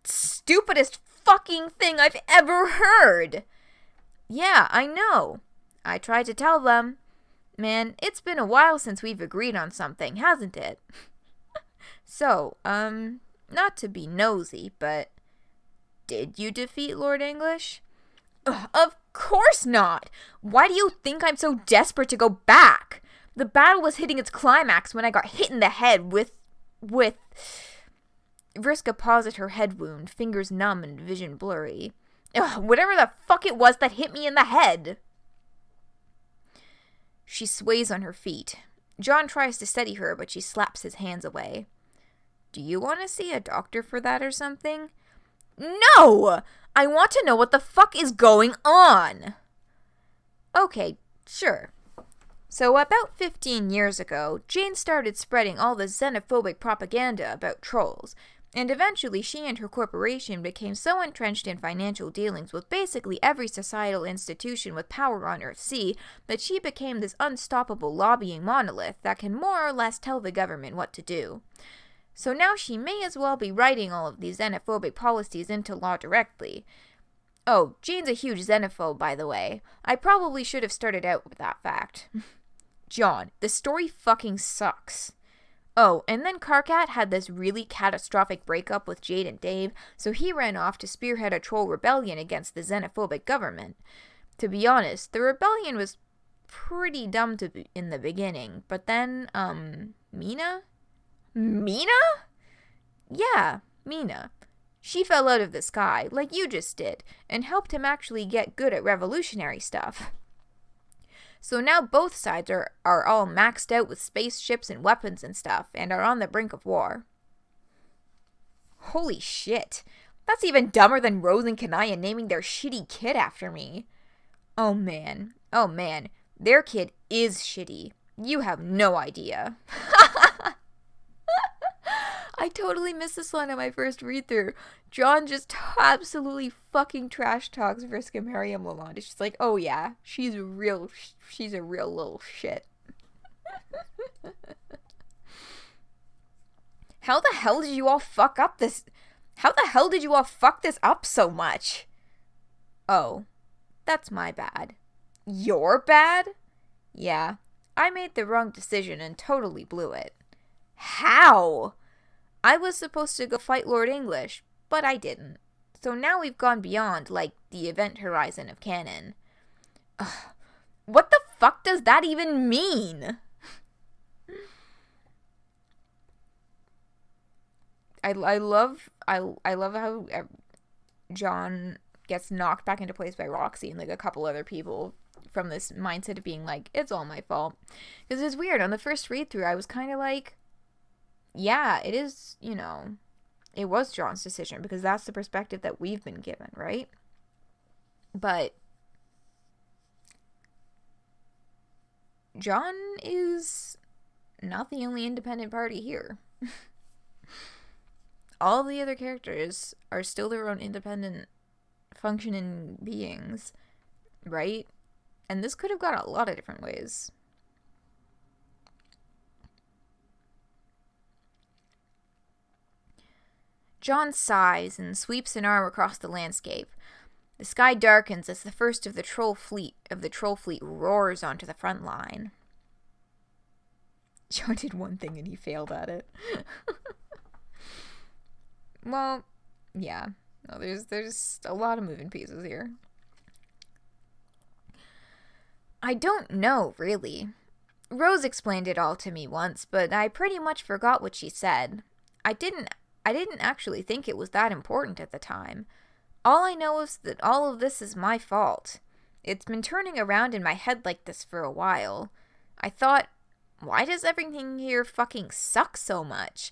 stupidest fucking thing I've ever heard. Yeah, I know. I tried to tell them. Man, it's been a while since we've agreed on something, hasn't it? So, not to be nosy, but did you defeat Lord English? Ugh, of course not! Why do you think I'm so desperate to go back? The battle was hitting its climax when I got hit in the head with... Vriska paused at her head wound, fingers numb and vision blurry. Ugh, whatever the fuck it was that hit me in the head! She sways on her feet. John tries to steady her, but she slaps his hands away. Do you want to see a doctor for that or something? No! I want to know what the fuck is going on! Okay, sure. So about 15 years ago, Jane started spreading all the xenophobic propaganda about trolls, and eventually she and her corporation became so entrenched in financial dealings with basically every societal institution with power on Earthsea that she became this unstoppable lobbying monolith that can more or less tell the government what to do. So now she may as well be writing all of these xenophobic policies into law directly. Oh, Jane's a huge xenophobe, by the way. I probably should have started out with that fact. John, the story fucking sucks. Oh, and then Karkat had this really catastrophic breakup with Jade and Dave, so he ran off to spearhead a troll rebellion against the xenophobic government. To be honest, the rebellion was pretty dumb in the beginning, but then, Mina? Mina? Yeah, Mina. She fell out of the sky, like you just did, and helped him actually get good at revolutionary stuff. So now both sides are all maxed out with spaceships and weapons and stuff, and are on the brink of war. Holy shit. That's even dumber than Rose and Kanaya naming their shitty kid after me. Oh man. Their kid is shitty. You have no idea. I totally missed this line on my first read-through. John just absolutely fucking trash talks Vriska Miriam Lalonde. She's like, oh yeah, she's a real little shit. How the hell did you all fuck this up so much? Oh, that's my bad. Your bad? Yeah, I made the wrong decision and totally blew it. How? I was supposed to go fight Lord English, but I didn't. So now we've gone beyond, like, the event horizon of canon. Ugh, what the fuck does that even mean? I love how John gets knocked back into place by Roxy and like a couple other people from this mindset of being like, it's all my fault. Because it's weird. On the first read through, I was kind of like, yeah, it is, you know, it was John's decision because that's the perspective that we've been given, right? But John is not the only independent party here. All the other characters are still their own independent functioning beings, right? And this could have gone a lot of different ways. John sighs and sweeps an arm across the landscape. The sky darkens as the first of the troll fleet roars onto the front line. John did one thing and he failed at it. Well, yeah. No, there's a lot of moving pieces here. I don't know, really. Rose explained it all to me once, but I pretty much forgot what she said. I didn't actually think it was that important at the time. All I know is that all of this is my fault. It's been turning around in my head like this for a while. I thought, why does everything here fucking suck so much?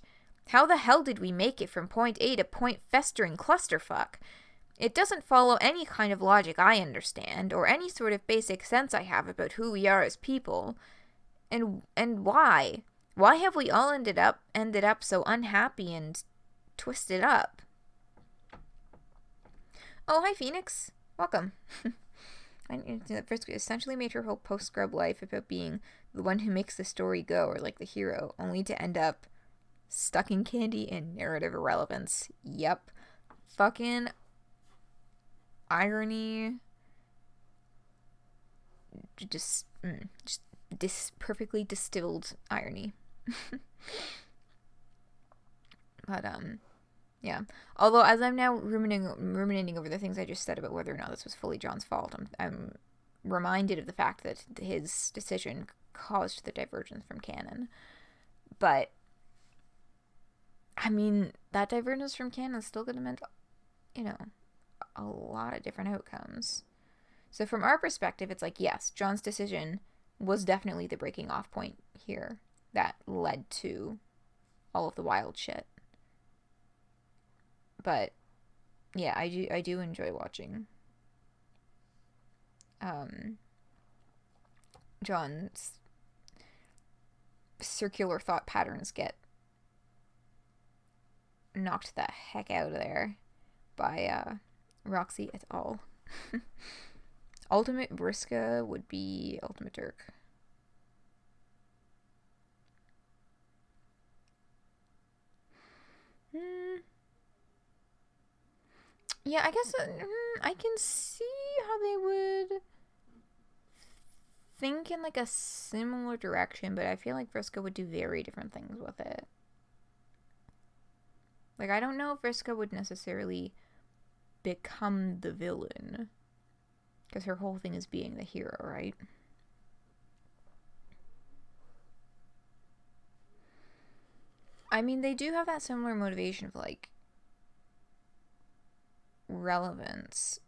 How the hell did we make it from point A to point festering clusterfuck? It doesn't follow any kind of logic I understand, or any sort of basic sense I have about who we are as people. And why? Why have we all ended up so unhappy and twisted up? Oh, hi, Phoenix. Welcome. Frisk essentially made her whole post-Scrub life about being the one who makes the story go, or like the hero, only to end up stuck in candy and narrative irrelevance. Yep. Fucking irony. Just perfectly distilled irony. But, yeah. Although, as I'm now ruminating over the things I just said about whether or not this was fully John's fault, I'm reminded of the fact that his decision caused the divergence from canon. But, I mean, that divergence from canon is still going to mean, you know, a lot of different outcomes. So from our perspective, it's like, yes, John's decision was definitely the breaking off point here that led to all of the wild shit. But yeah, I do enjoy watching John's circular thought patterns get knocked the heck out of there by Roxy et al. Ultimate Vriska would be Ultimate Dirk. Yeah, I guess I can see how they would think in like a similar direction, but I feel like Vriska would do very different things with it. Like, I don't know if Vriska would necessarily become the villain, because her whole thing is being the hero, right? I mean, they do have that similar motivation of, like, relevance.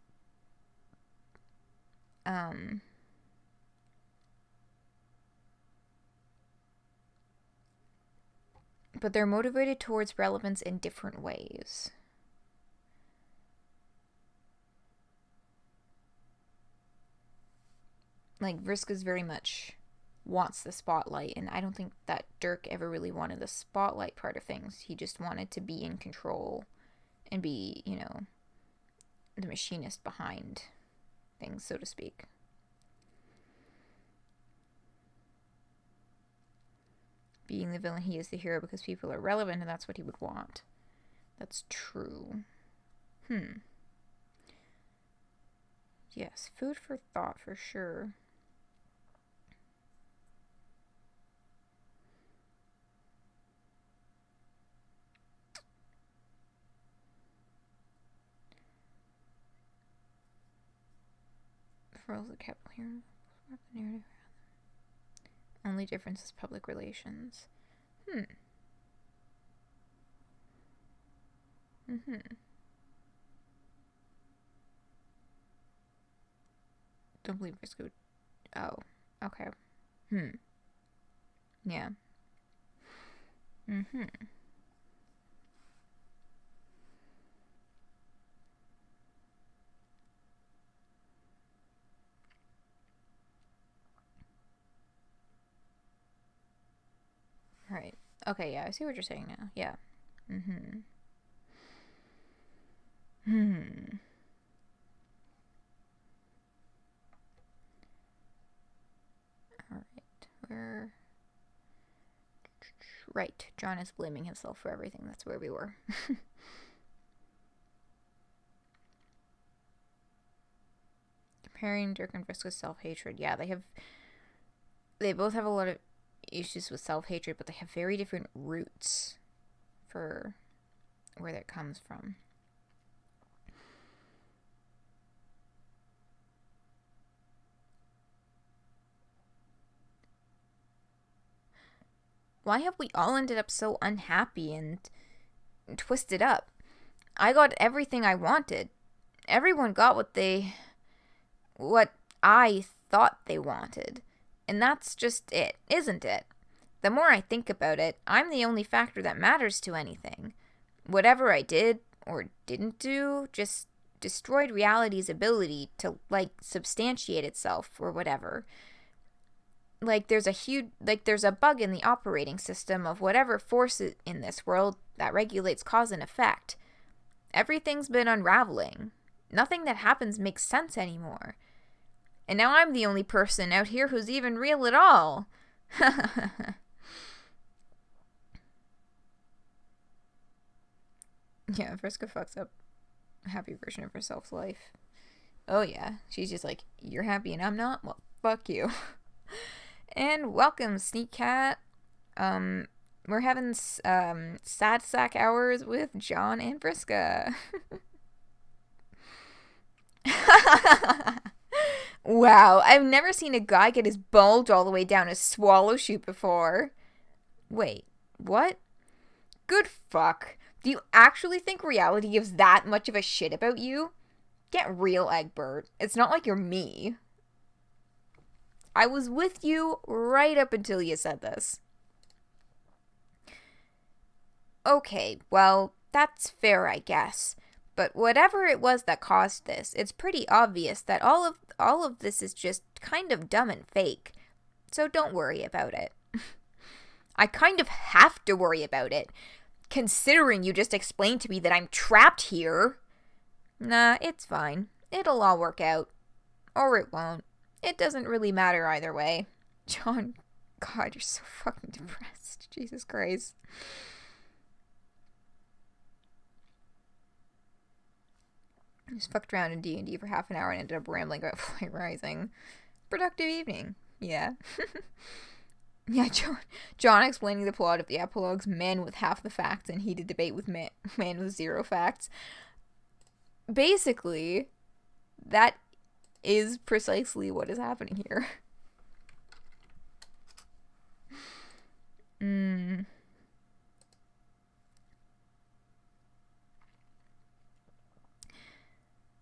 But they're motivated towards relevance in different ways. Like, Vriska's very much wants the spotlight, and I don't think that Dirk ever really wanted the spotlight part of things. He just wanted to be in control and be, you know, the machinist behind things, so to speak. Being the villain, he is the hero because people are relevant, and that's what he would want. That's true. Yes, food for thought for sure. Rules of capital here. The narrative. Only difference is public relations. Don't believe Vriska would... Oh, okay. Yeah. Right. Okay, yeah, I see what you're saying now. Yeah. Alright, we're... Right, John is blaming himself for everything. That's where we were. Comparing Dirk and Vriska's self-hatred. Yeah, they both have a lot of issues with self-hatred, but they have very different roots for where that comes from. Why have we all ended up so unhappy and twisted up? I got everything I wanted. Everyone got what I thought they wanted. And that's just it, isn't it? The more I think about it, I'm the only factor that matters to anything. Whatever I did or didn't do just destroyed reality's ability to, substantiate itself or whatever. There's a bug in the operating system of whatever force in this world that regulates cause and effect. Everything's been unraveling. Nothing that happens makes sense anymore. And now I'm the only person out here who's even real at all. Yeah, Vriska fucks up a happy version of herself's life. Oh yeah, she's just like, you're happy and I'm not? Well, fuck you. And welcome, Sneak Cat. We're having sad sack hours with John and Vriska. Wow, I've never seen a guy get his bulge all the way down his swallow chute before. Wait, what? Good fuck. Do you actually think reality gives that much of a shit about you? Get real, Egbert. It's not like you're me. I was with you right up until you said this. Okay, well, that's fair, I guess. But whatever it was that caused this, it's pretty obvious that all of this is just kind of dumb and fake. So don't worry about it. I kind of have to worry about it, considering you just explained to me that I'm trapped here. Nah, it's fine. It'll all work out. Or it won't. It doesn't really matter either way. John, God, you're so fucking depressed. Jesus Christ. I just fucked around in D&D for half an hour and ended up rambling about Flight Rising. Productive evening. Yeah. Yeah, John explaining the plot of the epilogues, man with half the facts, and heated debate with man with zero facts. Basically, that is precisely what is happening here.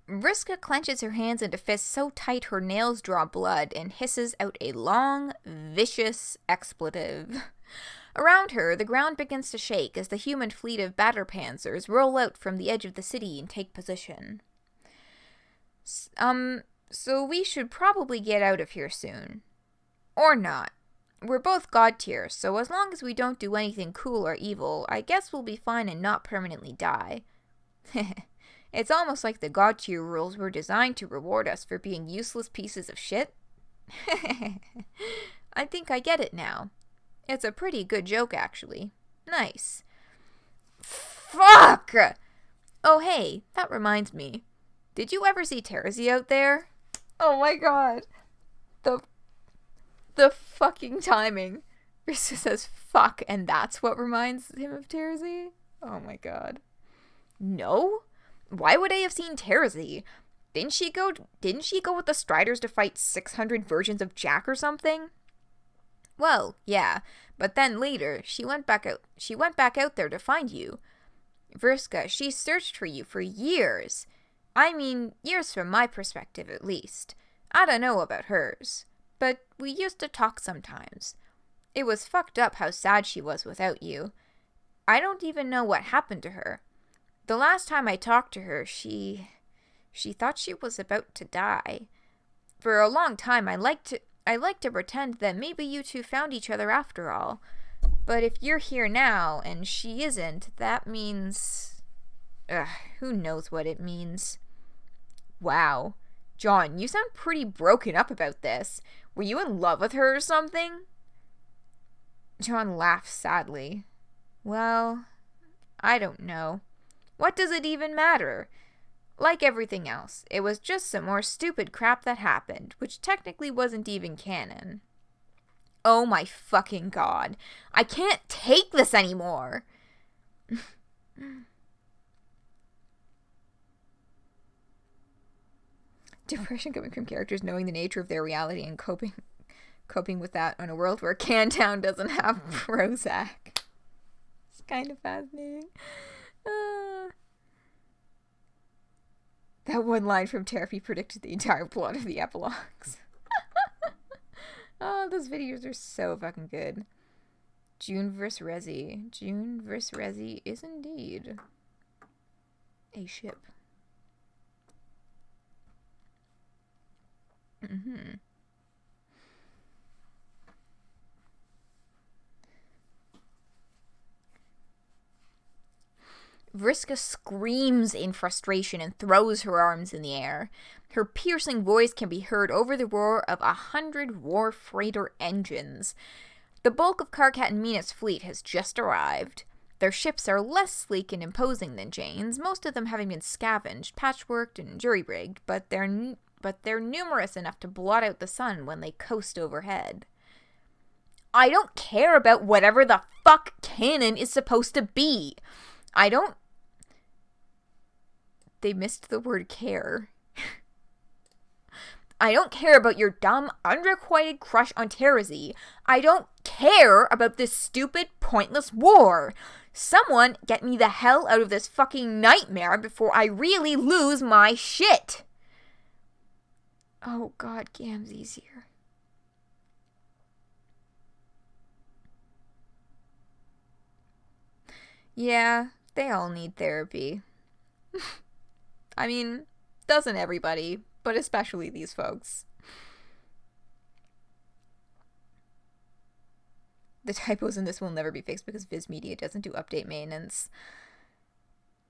Vriska clenches her hands into fists so tight her nails draw blood and hisses out a long, vicious expletive. Around her, the ground begins to shake as the human fleet of batter panzers roll out from the edge of the city and take position. So we should probably get out of here soon. Or not. We're both god tier, so as long as we don't do anything cool or evil, I guess we'll be fine and not permanently die. It's almost like the god tier rules were designed to reward us for being useless pieces of shit. I think I get it now. It's a pretty good joke, actually. Nice. Fuck! Oh, hey, that reminds me. Did you ever see Terzi out there? Oh my god. The fucking timing. Rissa says fuck, and that's what reminds him of Terzi? Oh my god. No? Why would I have seen Terzi? Didn't she go with the Striders to fight 600 versions of Jack or something? Well, yeah, but then later she went back out there to find you. Vriska, she searched for you for years. I mean, years from my perspective at least. I don't know about hers, but we used to talk sometimes. It was fucked up how sad she was without you. I don't even know what happened to her. The last time I talked to her, she thought she was about to die. For a long time, I liked to pretend that maybe you two found each other after all. But if you're here now and she isn't, that means... who knows what it means. Wow. John, you sound pretty broken up about this. Were you in love with her or something? John laughed sadly. Well, I don't know. What does it even matter? Like everything else, it was just some more stupid crap that happened, which technically wasn't even canon. Oh my fucking god. I can't take this anymore! Depression coming from characters knowing the nature of their reality and coping with that in a world where Cantown doesn't have Prozac. It's kind of fascinating. That one line from Therapy predicted the entire plot of the epilogues. Oh, those videos are so fucking good. June vs. Resi. June vs. Resi is indeed a ship. Vriska screams in frustration and throws her arms in the air. Her piercing voice can be heard over the roar of 100 war freighter engines. The bulk of Karkat and Mina's fleet has just arrived. Their ships are less sleek and imposing than Jane's, most of them having been scavenged, patchworked, and jury-rigged, but they're numerous enough to blot out the sun when they coast overhead. I don't care about whatever the fuck canon is supposed to be. They missed the word care. I don't care about your dumb, unrequited crush on Terezi. I don't care about this stupid, pointless war. Someone get me the hell out of this fucking nightmare before I really lose my shit. Oh god, Gam's easier. Yeah, they all need therapy. I mean, doesn't everybody, but especially these folks. The typos in this will never be fixed because Viz Media doesn't do update maintenance.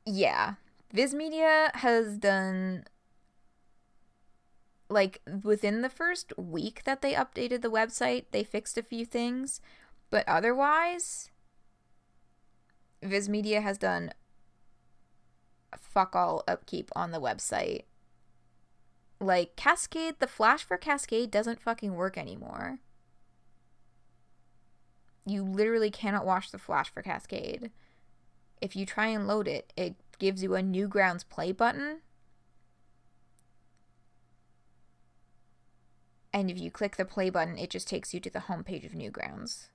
Yeah, Viz Media has done... Like, within the first week that they updated the website, they fixed a few things. But otherwise, Viz Media has done fuck all upkeep on the website. Like, Cascade, the Flash for Cascade doesn't fucking work anymore. You literally cannot watch the Flash for Cascade. If you try and load it, it gives you a Newgrounds play button. And if you click the play button, it just takes you to the homepage of Newgrounds.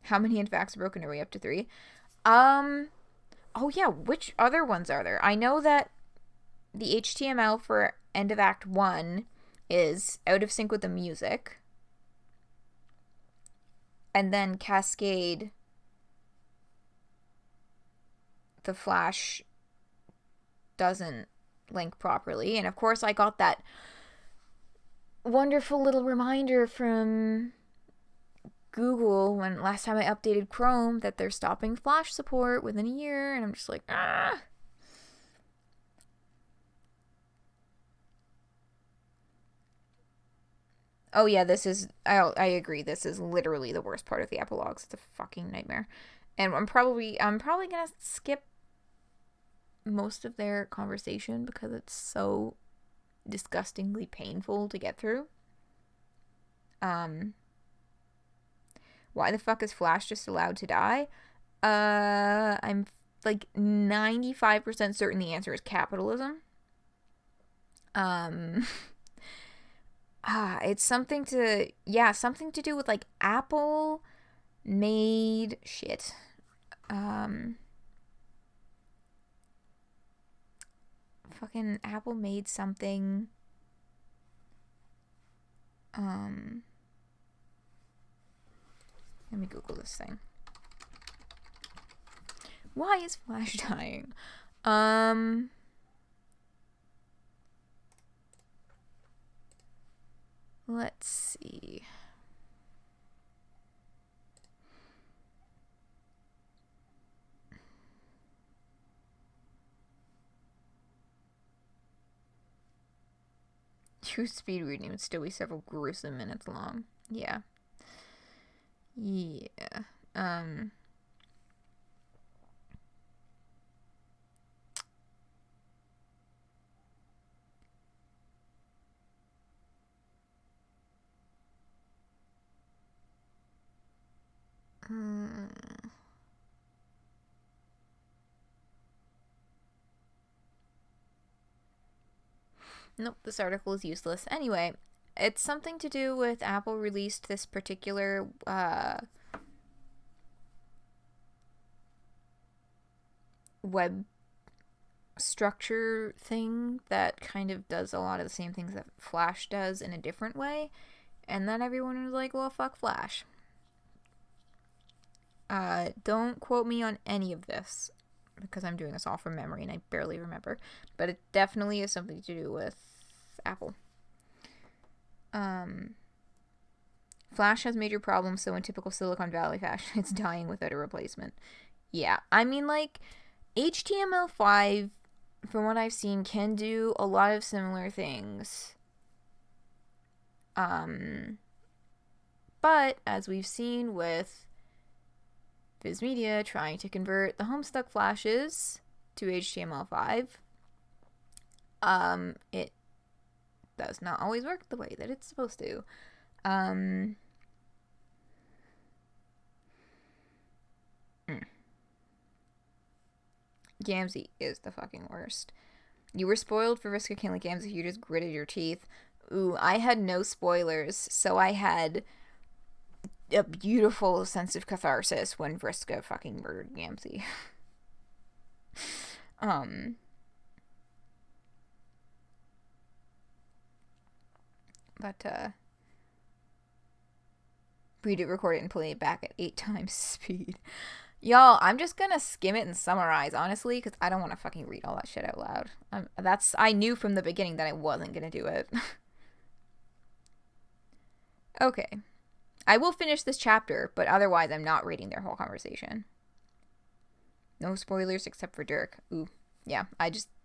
How many in facts broken are we up to 3? Oh yeah, which other ones are there? I know that the HTML for End of Act 1 is out of sync with the music. And then Cascade, the Flash doesn't link properly. And of course I got that wonderful little reminder from Google when last time I updated Chrome that they're stopping Flash support within a year, and I'm just like, ah. Oh yeah, this is, I agree, this is literally the worst part of the epilogues. It's a fucking nightmare. And I'm probably gonna skip most of their conversation because it's so disgustingly painful to get through. Why the fuck is Flash just allowed to die? I'm like 95% certain the answer is capitalism. It's something to do with like Apple made shit. fucking Apple made something. Let me Google this thing. Why is Flash dying? Let's see. True speed reading would still be several gruesome minutes long. Yeah. Yeah. Nope, this article is useless. Anyway, it's something to do with Apple released this particular web structure thing that kind of does a lot of the same things that Flash does in a different way. And then everyone was like, well, fuck Flash. Don't quote me on any of this, because I'm doing this all from memory and I barely remember. But it definitely is something to do with Apple. Flash has major problems, so in typical Silicon Valley fashion, it's dying without a replacement. Yeah, I mean, like, HTML5, from what I've seen, can do a lot of similar things. But, as we've seen with Viz Media trying to convert the Homestuck flashes to HTML5, it does not always work the way that it's supposed to. Gamzee is the fucking worst. You were spoiled for Vriska killing Gamzee, you just gritted your teeth. Ooh, I had no spoilers, so I had a beautiful sense of catharsis when Vriska fucking murdered Gamzee. But, read it, record it, and play it back at 8 times speed. Y'all, I'm just gonna skim it and summarize, honestly, because I don't want to fucking read all that shit out loud. I knew from the beginning that I wasn't gonna do it. Okay. I will finish this chapter, but otherwise I'm not reading their whole conversation. No spoilers except for Dirk. Ooh. Yeah,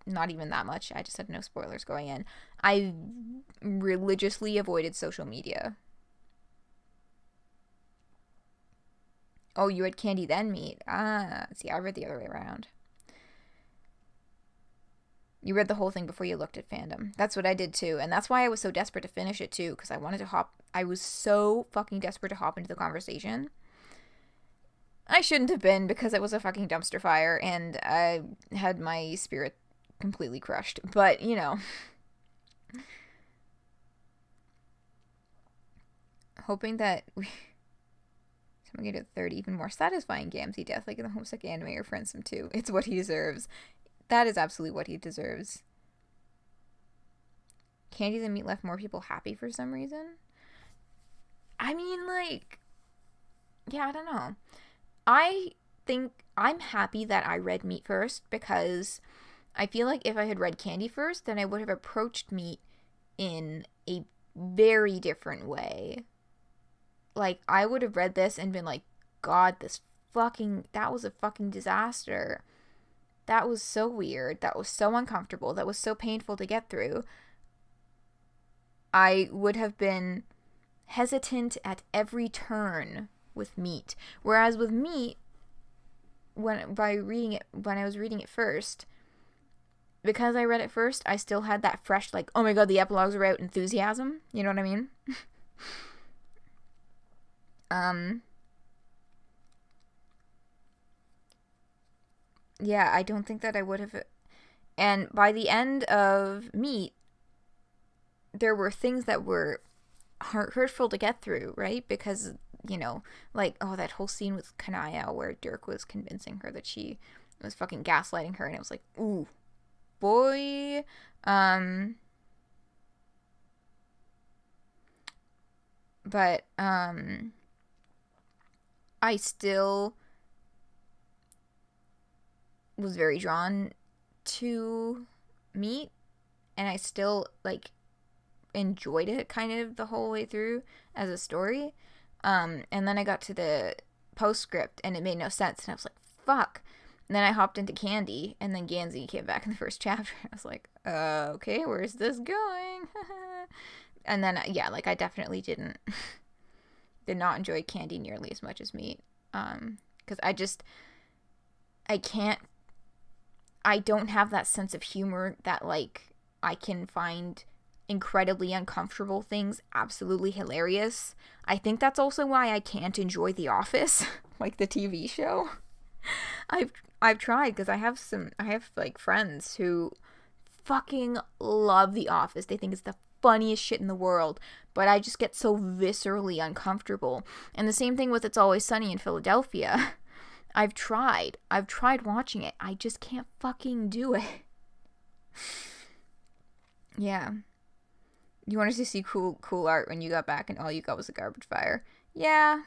not even that much. I just had no spoilers going in. I religiously avoided social media. Oh, you read Candy then Meat. See, I read the other way around. You read the whole thing before you looked at fandom. That's what I did too, and that's why I was so desperate to finish it too, because I was so fucking desperate to hop into the conversation. I shouldn't have been, because it was a fucking dumpster fire, and I had my spirit completely crushed. But, you know. Hoping that someone get a third, even more satisfying Gamzee death, like in the Homestuck anime or Friendsim too. It's what he deserves. That is absolutely what he deserves. Candy the Meat left more people happy for some reason. I mean, like, yeah, I don't know. I think I'm happy that I read Meat first, because I feel like if I had read Candy first, then I would have approached Meat in a very different way. Like, I would have read this and been like, God, that was a fucking disaster. That was so weird. That was so uncomfortable. That was so painful to get through. I would have been hesitant at every turn with Meat. Whereas with Meat, when I was reading it first, because I read it first, I still had that fresh, like, oh my god, the epilogues are out enthusiasm. You know what I mean? Yeah, I don't think that I would have. And by the end of Meat, there were things that were hurtful to get through, right? Because, you know, like, oh, that whole scene with Kanaya where Dirk was convincing her that she was fucking gaslighting her, and it was like, ooh, boy. But I still was very drawn to Meat, and I still like enjoyed it kind of the whole way through as a story. And then I got to the postscript and it made no sense, and I was like, fuck. And then I hopped into Candy, and then Gansey came back in the first chapter. I was like, okay, where's this going? And then, yeah, like, I definitely did not enjoy Candy nearly as much as Meat. Because I don't have that sense of humor that, like, I can find incredibly uncomfortable things absolutely hilarious. I think that's also why I can't enjoy The Office, like the TV show. I've tried, because I have like friends who fucking love The Office. They think it's the funniest shit in the world, but I just get so viscerally uncomfortable. And the same thing with It's Always Sunny in Philadelphia. I've tried watching it. I just can't fucking do it. Yeah. You wanted to see cool art when you got back and all you got was a garbage fire. Yeah,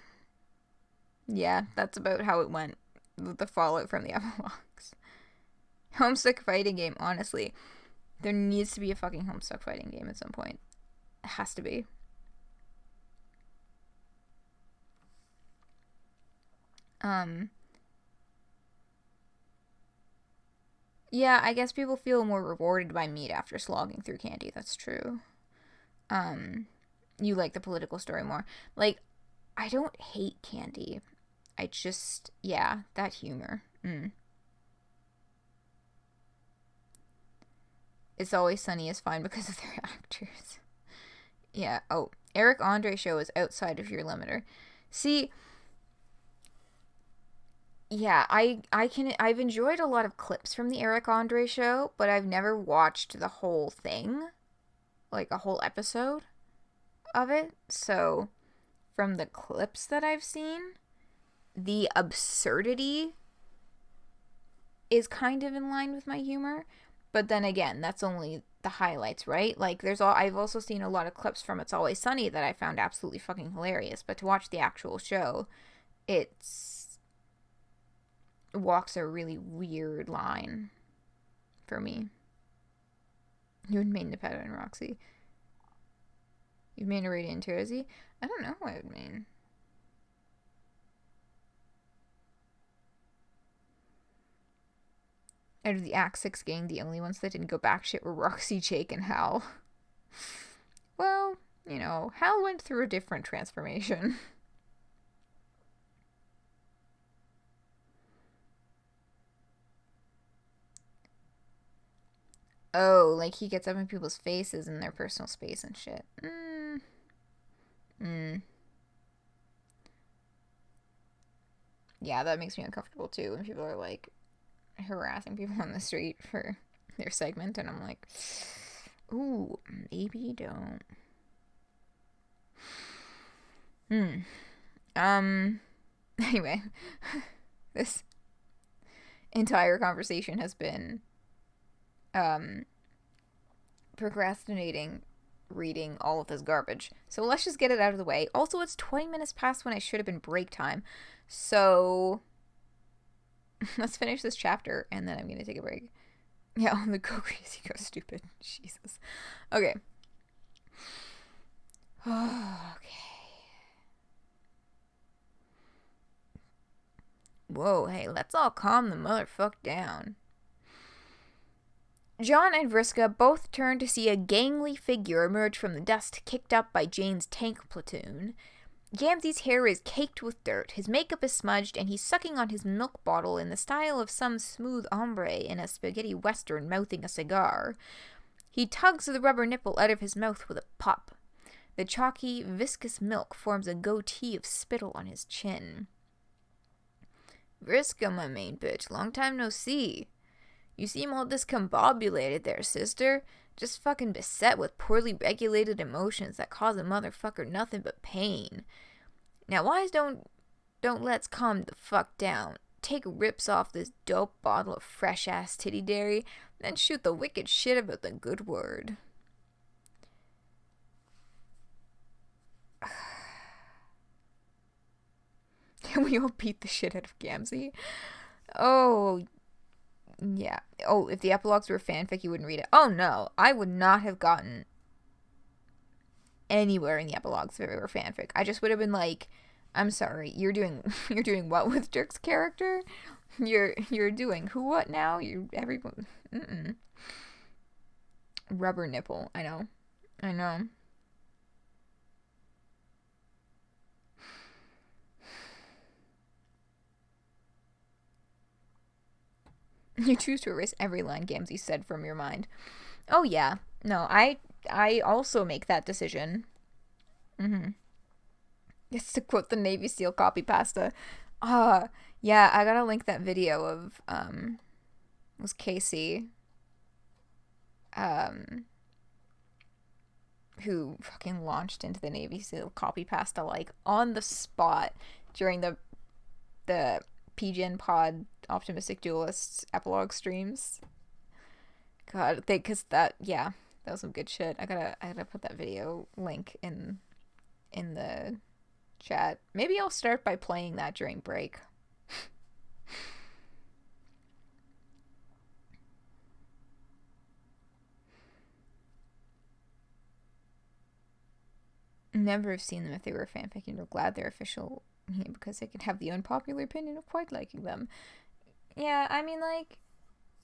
that's about how it went. The fallout from the epilogues. Homestuck fighting game, honestly. There needs to be a fucking Homestuck fighting game at some point. It has to be. Yeah, I guess people feel more rewarded by Meat after slogging through Candy. That's true. You like the political story more. Like, I don't hate Candy. I just, yeah, that humor. It's Always Sunny is fine because of their actors. Yeah. Oh, Eric Andre show is outside of your limiter. See, yeah, I've enjoyed a lot of clips from the Eric Andre show, but I've never watched the whole thing, like a whole episode of it. So, from the clips that I've seen, the absurdity is kind of in line with my humor. But then again, that's only the highlights, right? Like, I've also seen a lot of clips from It's Always Sunny that I found absolutely fucking hilarious. But to watch the actual show, it walks a really weird line for me. You would main Nepeta and Roxy. You'd main a Radiant Terzi? I don't know who I would main. Out of the Act 6 gang, the only ones that didn't go back shit were Roxy, Jake, and Hal. Well, you know, Hal went through a different transformation. Oh, like he gets up in people's faces in their personal space and shit. Yeah, that makes me uncomfortable too when people are like harassing people on the street for their segment, and I'm like, ooh, maybe don't. Anyway, this entire conversation has been procrastinating reading all of this garbage. So let's just get it out of the way. Also, it's 20 minutes past when I should have been break time. So let's finish this chapter and then I'm going to take a break. Yeah, on the go crazy, go stupid. Jesus. Okay. Okay. Whoa, hey, let's all calm the motherfuck down. John and Vriska both turn to see a gangly figure emerge from the dust kicked up by Jane's tank platoon. Gamzee's hair is caked with dirt, his makeup is smudged, and he's sucking on his milk bottle in the style of some smooth hombre in a spaghetti western mouthing a cigar. He tugs the rubber nipple out of his mouth with a pop. The chalky, viscous milk forms a goatee of spittle on his chin. Vriska, my main bitch, long time no see. You seem all discombobulated there, sister. Just fucking beset with poorly regulated emotions that cause a motherfucker nothing but pain. Now, why don't let's calm the fuck down. take rips off this dope bottle of fresh-ass titty dairy, then shoot the wicked shit about the good word. Can we all beat the shit out of Gamzee? Oh, yeah. Oh, if the epilogues were fanfic, you wouldn't read it. Oh, no. I would not have gotten anywhere in the epilogues if it were fanfic. I just would have been like, I'm sorry, you're doing what with Dirk's character? You're doing who what now? Everyone. Rubber nipple. I know. You choose to erase every line Gamzee said from your mind. Oh yeah. No, I also make that decision. It's to quote the Navy SEAL copy pasta. Yeah, I gotta link that video of was Casey who fucking launched into the Navy SEAL copy pasta like on the spot during the PGen Pod Optimistic Duelists epilogue streams. God, that was some good shit. I gotta put that video link in the chat. Maybe I'll start by playing that during break. Never have seen them if they were fanfic, and we're glad they're official because they could have the unpopular opinion of quite liking them. Yeah, I mean, like,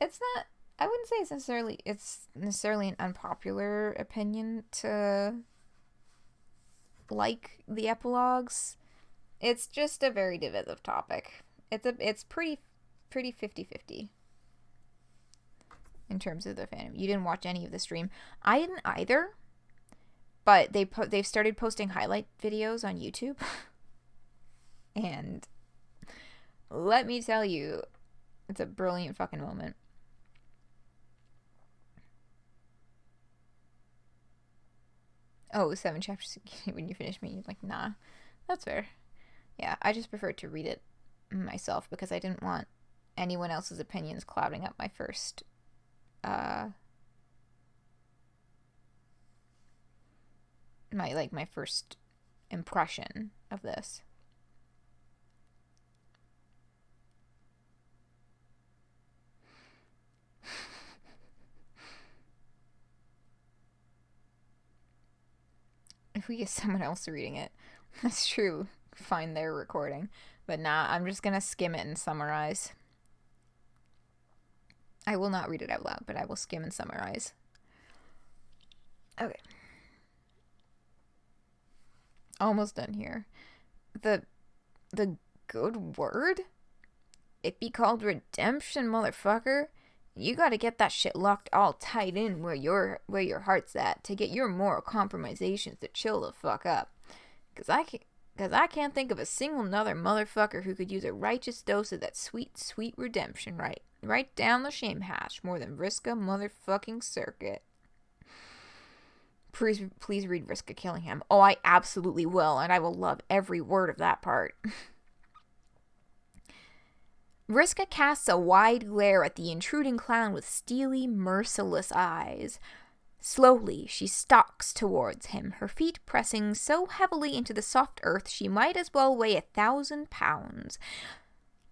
it's not. I wouldn't say it's necessarily an unpopular opinion to like the epilogues. It's just a very divisive topic. It's pretty 50-50 in terms of the fandom. You didn't watch any of the stream. I didn't either. But they've started posting highlight videos on YouTube. And let me tell you, it's a brilliant fucking moment. Oh, 7 chapters when you finish me. You're like, nah, that's fair. Yeah, I just preferred to read it myself because I didn't want anyone else's opinions clouding up my first my first impression of this. If we get someone else reading it, that's true. Find their recording. But nah, I'm just gonna skim it and summarize. I will not read it out loud, but I will skim and summarize. Okay. Almost done here. The good word? It be called redemption, motherfucker. You gotta get that shit locked all tight in where your heart's at to get your moral compromisations to chill the fuck up. Cause I can't think of a single another motherfucker who could use a righteous dose of that sweet, sweet redemption right down the shame hash more than Vriska motherfucking Circuit. Please read Vriska Killingham. Oh, I absolutely will, and I will love every word of that part. Vriska casts a wide glare at the intruding clown with steely, merciless eyes. Slowly, she stalks towards him, her feet pressing so heavily into the soft earth she might as well weigh 1,000 pounds.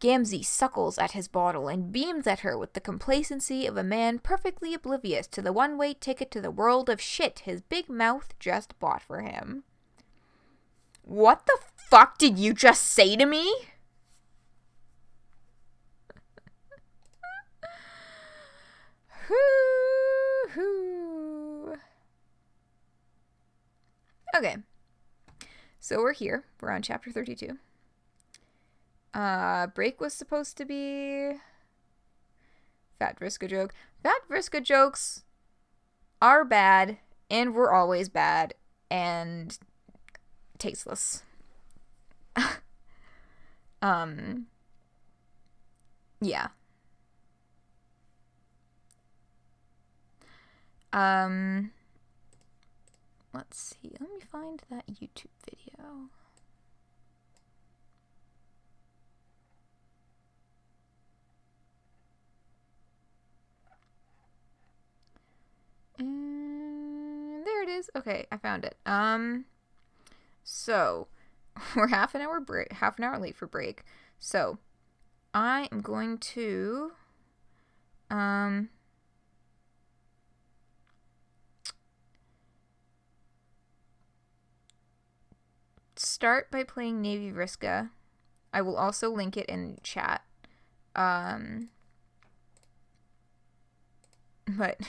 Gamzee suckles at his bottle and beams at her with the complacency of a man perfectly oblivious to the one-way ticket to the world of shit his big mouth just bought for him. What the fuck did you just say to me? Okay, so we're here. We're on chapter 32. Break was supposed to be Fat Vriska joke. Fat Vriska jokes are bad, and were always bad, and tasteless. Yeah. Let's see. Let me find that YouTube video. And there it is. Okay, I found it. So we're half an hour late for break. So I am going to start by playing Navy Vriska. I will also link it in chat. But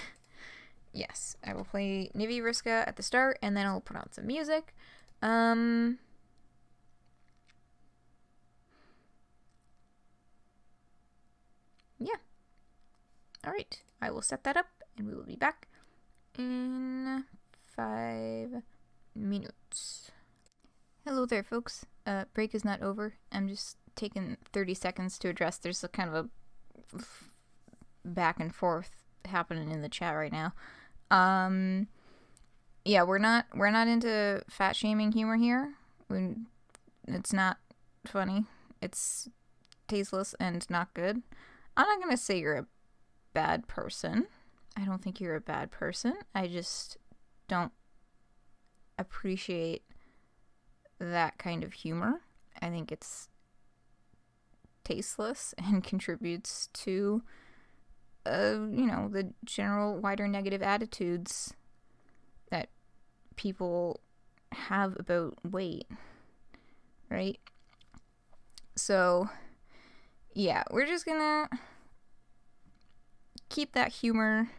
yes, I will play Navy Vriska at the start, and then I'll put on some music. Yeah. Alright, I will set that up, and we will be back in 5 minutes. Hello there, folks. Break is not over. I'm just taking 30 seconds to address. There's a kind of a back and forth happening in the chat right now. Yeah, we're not into fat shaming humor here. It's not funny. It's tasteless and not good. I'm not gonna say you're a bad person. I don't think you're a bad person. I just don't appreciate that kind of humor. I think it's tasteless and contributes to the general wider negative attitudes that people have about weight, right? So yeah, we're just gonna keep that humor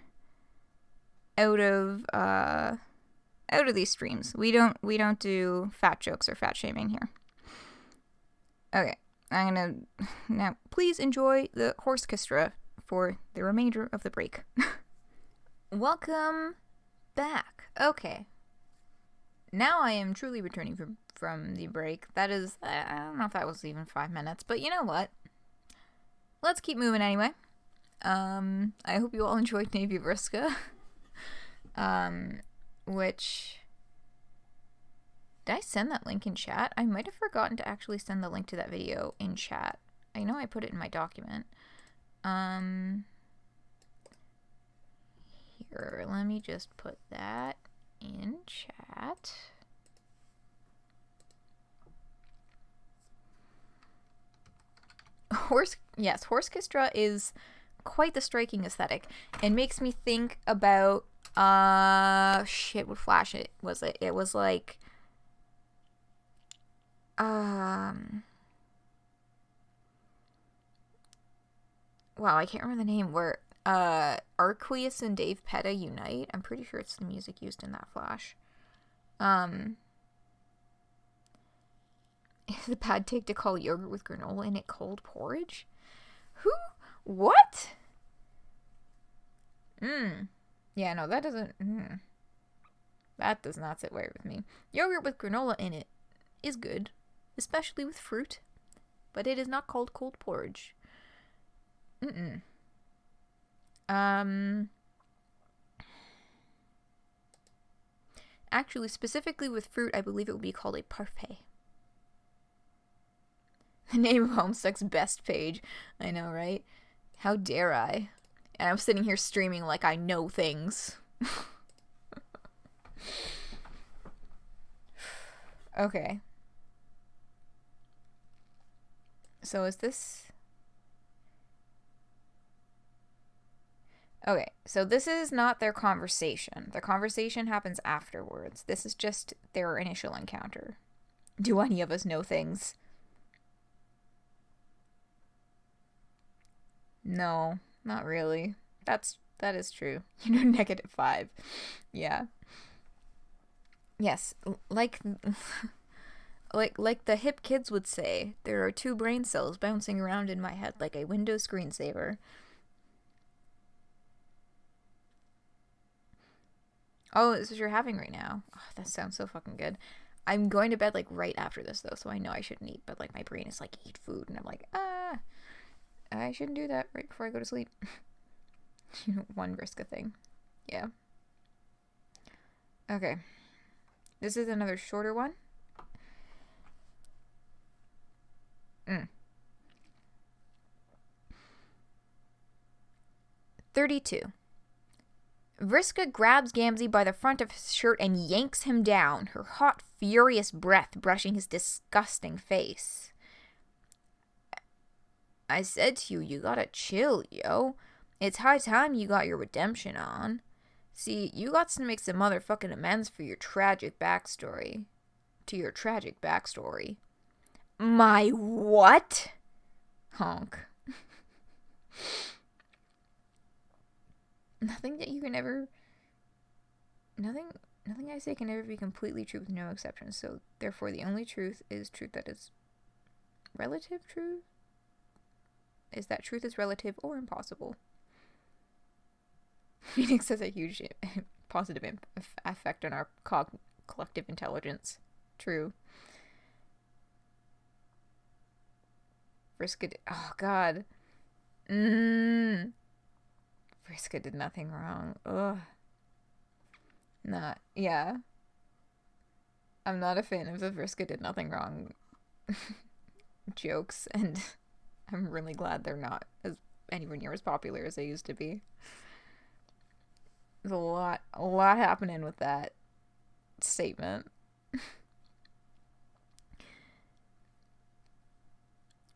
out of these streams. We don't do fat jokes or fat shaming here. Okay, I'm gonna now please enjoy the Horsechestra for the remainder of the break. Welcome back. Okay. Now I am truly returning from the break. That is, I don't know if that was even 5 minutes, but you know what? Let's keep moving anyway. I hope you all enjoyed Navy Vriska. Which... Did I send that link in chat? I might have forgotten to actually send the link to that video in chat. I know I put it in my document. Here, let me just put that in chat. Horsechestra is quite the striking aesthetic and makes me think about shit, what Flash it was. It was like wow, I can't remember the name, where Arqueus and Dave Petta unite. I'm pretty sure it's the music used in that Flash. Is the bad take to call yogurt with granola in it cold porridge? Who? What? Yeah, no, that doesn't... That does not sit right with me. Yogurt with granola in it is good, especially with fruit, but it is not called cold porridge. Actually, specifically with fruit, I believe it would be called a parfait. The name of Homestuck's best page. I know, right? How dare I? And I'm sitting here streaming like I know things. Okay. So is this... Okay, so this is not their conversation. The conversation happens afterwards. This is just their initial encounter. Do any of us know things? No, not really. That is true. You know, -5. Yeah. Yes, like the hip kids would say, there are 2 brain cells bouncing around in my head like a Windows screensaver. Oh, this is what you're having right now. Oh, that sounds so fucking good. I'm going to bed like right after this though, so I know I shouldn't eat, but like my brain is like, eat food, and I'm like, I shouldn't do that right before I go to sleep. One Vriska thing. Yeah. Okay. This is another shorter one. 32. Vriska grabs Gamzee by the front of his shirt and yanks him down, her hot, furious breath brushing his disgusting face. I said to you, you gotta chill, yo. It's high time you got your redemption on. See, you got to make some motherfucking amends for your tragic backstory. My what? Honk. Nothing I say can ever be completely true with no exceptions, so therefore the only truth is truth that is relative truth? Is that truth is relative or impossible? Phoenix has a huge positive effect on our collective intelligence. True. Vriska oh god. Vriska did nothing wrong. Ugh. Yeah. I'm not a fan of the Vriska did nothing wrong jokes, and I'm really glad they're not as anywhere near as popular as they used to be. There's a lot happening with that statement.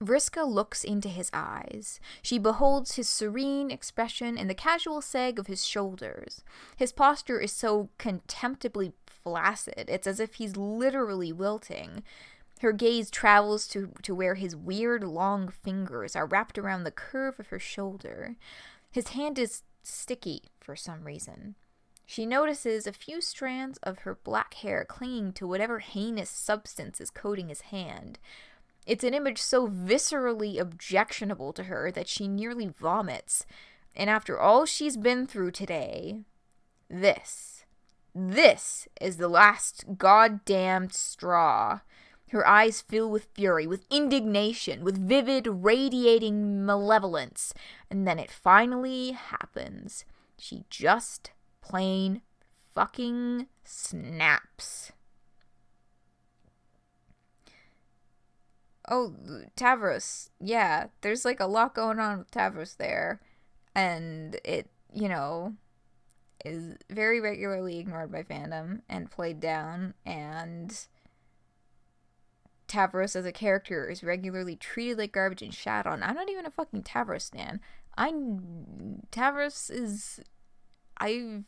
Vriska looks into his eyes. She beholds his serene expression and the casual sag of his shoulders. His posture is so contemptibly flaccid, it's as if he's literally wilting. Her gaze travels to where his weird long fingers are wrapped around the curve of her shoulder. His hand is sticky for some reason. She notices a few strands of her black hair clinging to whatever heinous substance is coating his hand. It's an image so viscerally objectionable to her that she nearly vomits. And after all she's been through today, this is the last goddamned straw. Her eyes fill with fury, with indignation, with vivid, radiating malevolence. And then it finally happens. She just plain fucking snaps. Oh, Tavros. Yeah, there's like a lot going on with Tavros there. And it, is very regularly ignored by fandom and played down. And Tavros as a character is regularly treated like garbage and shat on. I'm not even a fucking Tavros stan. Tavros is... I've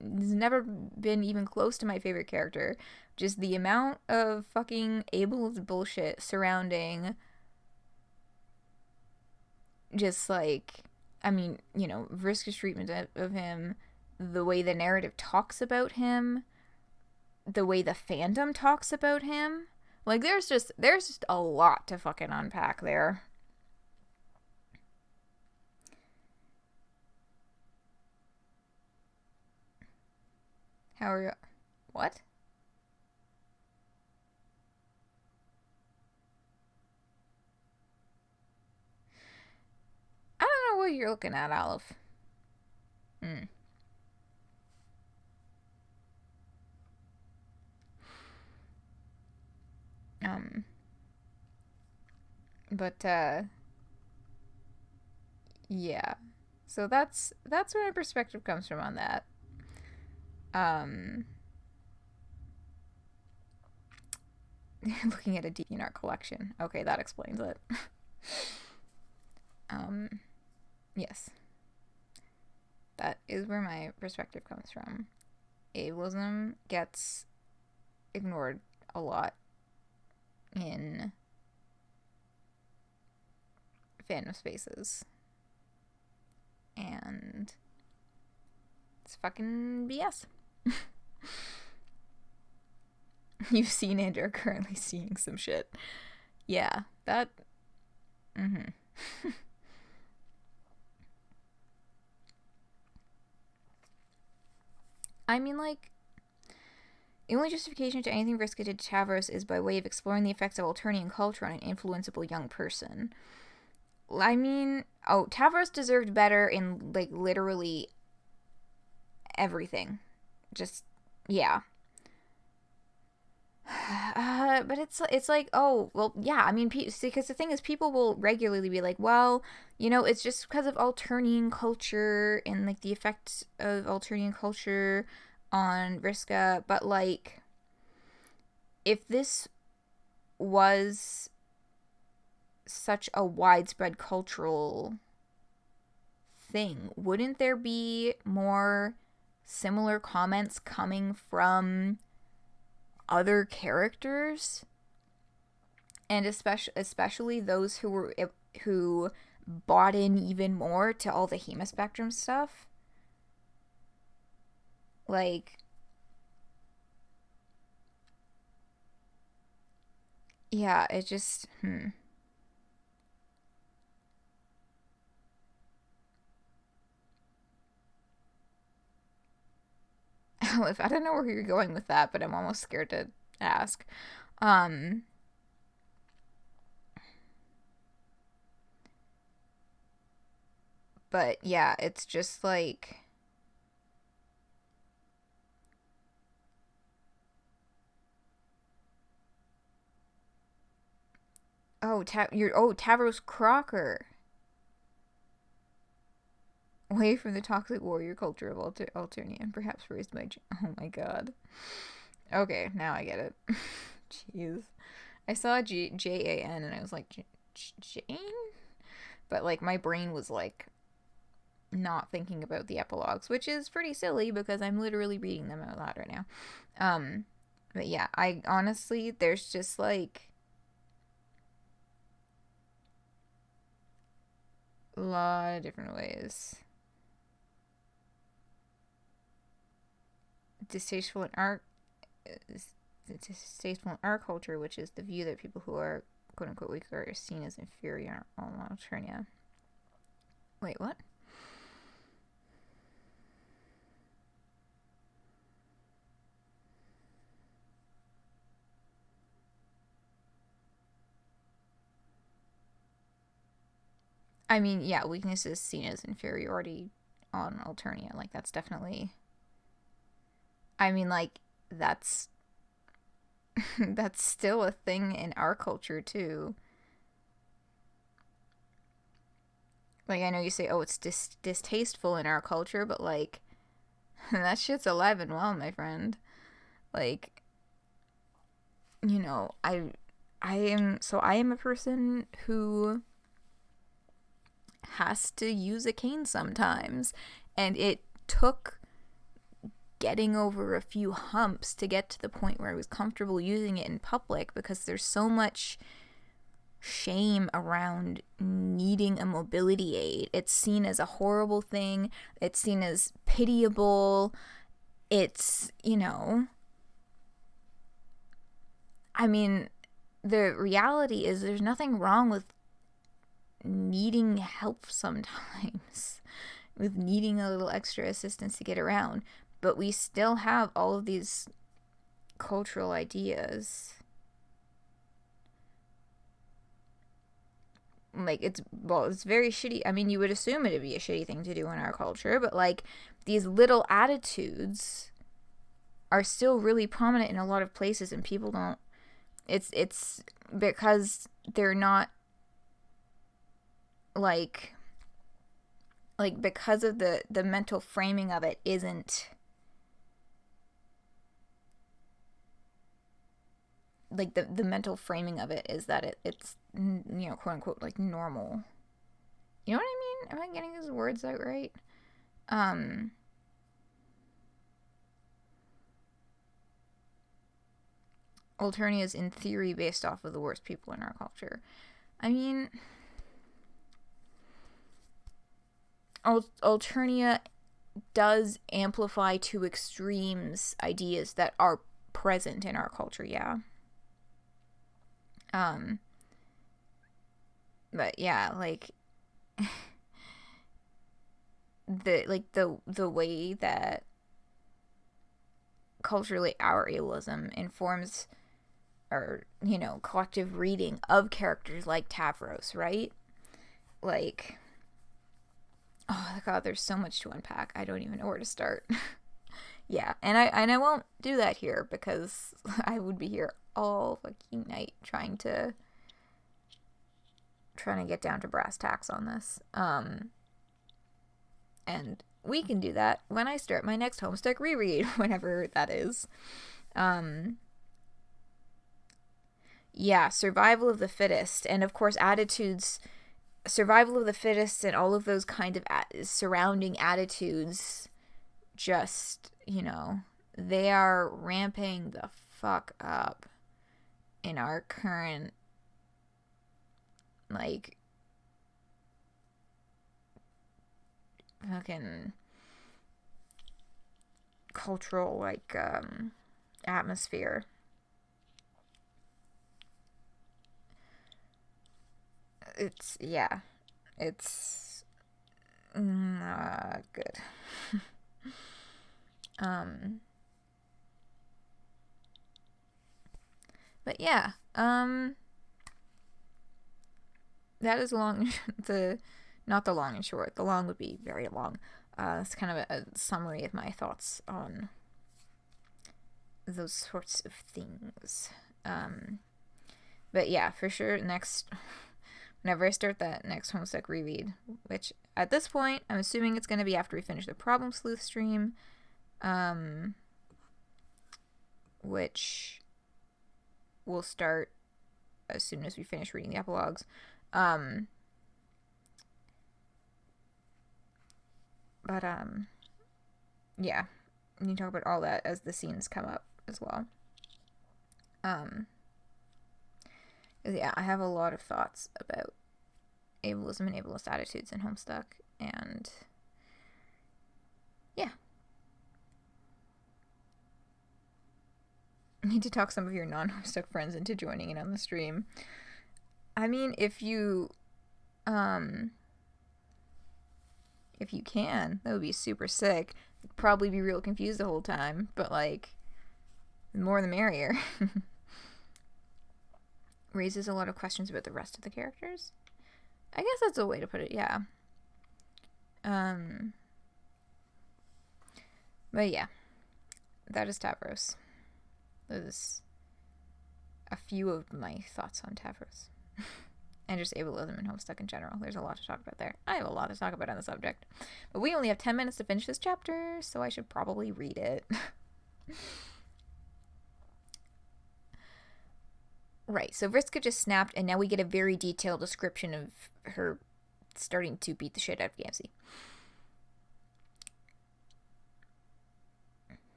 never been even close to my favorite character. Just the amount of fucking ableist bullshit surrounding just like, Vriska's treatment of him, the way the narrative talks about him, the way the fandom talks about him. Like, there's just a lot to fucking unpack there. How are you? What? I don't know what you're looking at, Olive. Yeah. So that's where my perspective comes from on that. Looking at a DeviantArt collection. Okay, that explains it. Yes. That is where my perspective comes from. Ableism gets ignored a lot in fandom spaces. And it's fucking BS. You've seen and are currently seeing some shit. Yeah, that... I mean, like, the only justification to anything Vriska did to Tavros is by way of exploring the effects of Alternian culture on an influenceable young person. I mean, Tavros deserved better in, like, literally everything. Just, yeah. But it's like, oh well, yeah. I mean, because the thing is, people will regularly be like, well, it's just because of Alternian culture and like the effects of Alternian culture on Vriska. But like, if this was such a widespread cultural thing, wouldn't there be more similar comments coming from other characters? And especially those who bought in even more to all the Hema Spectrum stuff. Like, yeah, it just if I don't know where you're going with that, but I'm almost scared to ask. Um, but yeah, it's just like, Tavros Crocker. Away from the toxic warrior culture of Alternia, and perhaps raised by. Oh my god. Okay, now I get it. Jeez. I saw Jan and I was like, Jane? But like my brain was like not thinking about the epilogues, which is pretty silly because I'm literally reading them out loud right now. But yeah, I honestly, there's just like a lot of different ways. Distasteful in art, distasteful in our culture, which is the view that people who are quote unquote weaker are seen as inferior on Alternia. Wait, what? I mean, yeah, weakness is seen as inferiority on Alternia. Like, that's definitely. I mean, like, that's. That's still a thing in our culture, too. Like, I know you say, oh, it's distasteful in our culture, but, like, that shit's alive and well, my friend. Like, I am a person who has to use a cane sometimes, and it took getting over a few humps to get to the point where I was comfortable using it in public, because there's so much shame around needing a mobility aid. It's seen as a horrible thing. It's seen as pitiable. It's, I mean, the reality is there's nothing wrong with needing help sometimes, with needing a little extra assistance to get around. But we still have all of these cultural ideas. Like, it's very shitty. I mean, you would assume it'd be a shitty thing to do in our culture, but like, these little attitudes are still really prominent in a lot of places, and people don't. It's because they're not like because of the mental framing of it isn't like the mental framing of it is that it's quote unquote like normal. You know what I mean? Am I getting these words out right? Alternia is in theory based off of the worst people in our culture. I mean, Alternia does amplify to extremes ideas that are present in our culture, yeah. But yeah, like the way that culturally our ableism informs our collective reading of characters like Tavros, right? Like, oh god, there's so much to unpack. I don't even know where to start. Yeah, and I won't do that here because I would be here all fucking night trying to get down to brass tacks on this. And we can do that when I start my next Homestuck reread, whenever that is. Yeah, survival of the fittest, and of course attitudes, survival of the fittest, and all of those kind of surrounding attitudes. Just, they are ramping the fuck up in our current, like, fucking cultural, like, atmosphere. It's not good. But yeah, that is long. Not the long and short. The long would be very long. It's kind of a summary of my thoughts on those sorts of things. But yeah, for sure, whenever I start that next Homestuck reread, which at this point, I'm assuming it's going to be after we finish the Problem Sleuth stream, which will start as soon as we finish reading the epilogues. Yeah, you can talk about all that as the scenes come up as well. Yeah, I have a lot of thoughts about ableism and ableist attitudes in Homestuck, and yeah. I need to talk some of your non-Homestuck friends into joining in on the stream. I mean, if you can, that would be super sick. You'd probably be real confused the whole time, but like, the more the merrier. Raises a lot of questions about the rest of the characters. I guess that's a way to put it, yeah. But yeah, that is Tavros. Those a few of my thoughts on Tavros. And just ableism and Homestuck in general. There's a lot to talk about there. I have a lot to talk about on the subject. But we only have 10 minutes to finish this chapter, so I should probably read it. Right, so Vriska just snapped, and now we get a very detailed description of her starting to beat the shit out of Gamzee.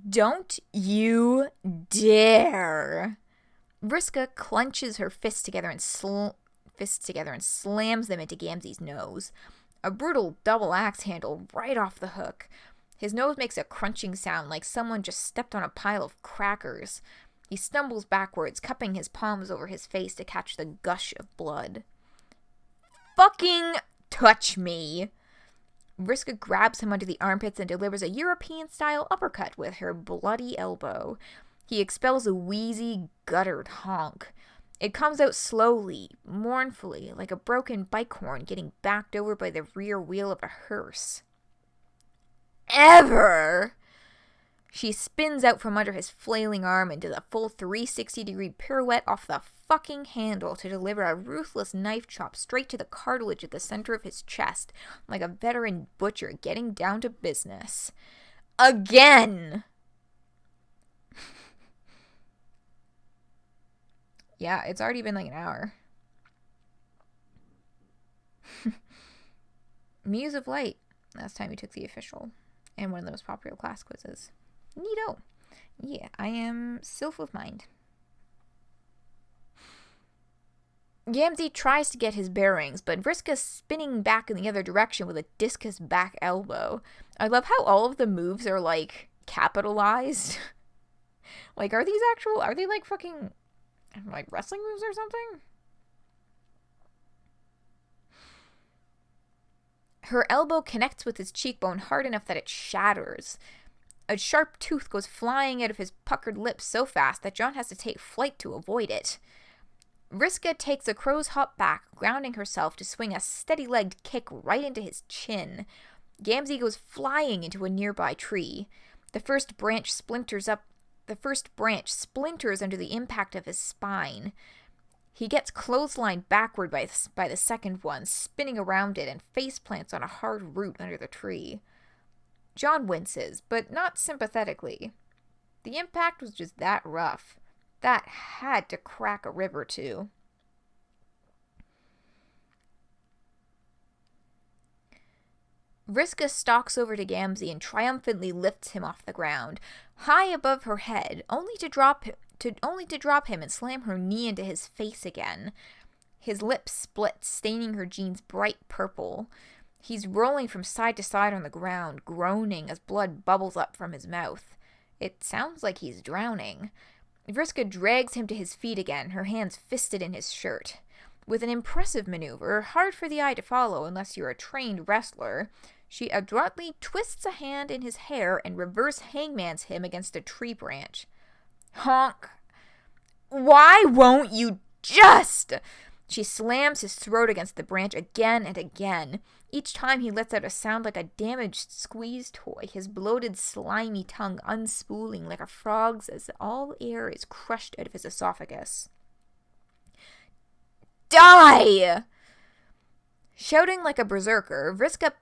Don't you dare! Vriska clenches her fists together and slams them into Gamzee's nose. A brutal double axe handle right off the hook. His nose makes a crunching sound like someone just stepped on a pile of crackers. He stumbles backwards, cupping his palms over his face to catch the gush of blood. Fucking touch me! Vriska grabs him under the armpits and delivers a European-style uppercut with her bloody elbow. He expels a wheezy, guttered honk. It comes out slowly, mournfully, like a broken bike horn getting backed over by the rear wheel of a hearse. Ever! She spins out from under his flailing arm and does a full 360-degree pirouette off the fucking handle to deliver a ruthless knife chop straight to the cartilage at the center of his chest, like a veteran butcher getting down to business. Again! Yeah, it's already been like an hour. Muse of Light. Last time we took the official. And one of the most popular class quizzes. Neato. Yeah, I am Sylph of Mind. Gamzee tries to get his bearings, but Vriska's spinning back in the other direction with a discus back elbow. I love how all of the moves are, like, capitalized. Like, are they, like, fucking, like, wrestling moves or something? Her elbow connects with his cheekbone hard enough that it shatters. A sharp tooth goes flying out of his puckered lips so fast that John has to take flight to avoid it. Vriska takes a crow's hop back, grounding herself to swing a steady-legged kick right into his chin. Gamzee goes flying into a nearby tree. The first branch splinters under the impact of his spine. He gets clotheslined backward by the second one, spinning around it, and face plants on a hard root under the tree. John winces, but not sympathetically. The impact was just that rough. That had to crack a rib or two. Vriska stalks over to Gamzee and triumphantly lifts him off the ground, high above her head, only to drop him and slam her knee into his face again. His lips split, staining her jeans bright purple. He's rolling from side to side on the ground, groaning as blood bubbles up from his mouth. It sounds like he's drowning. Vriska drags him to his feet again, her hands fisted in his shirt. With an impressive maneuver, hard for the eye to follow unless you're a trained wrestler, she adroitly twists a hand in his hair and reverse hangmans him against a tree branch. Honk! Why won't you just? She slams his throat against the branch again and again. Each time he lets out a sound like a damaged squeeze toy, his bloated, slimy tongue unspooling like a frog's as all air is crushed out of his esophagus. Die! Shouting like a berserker, Vriska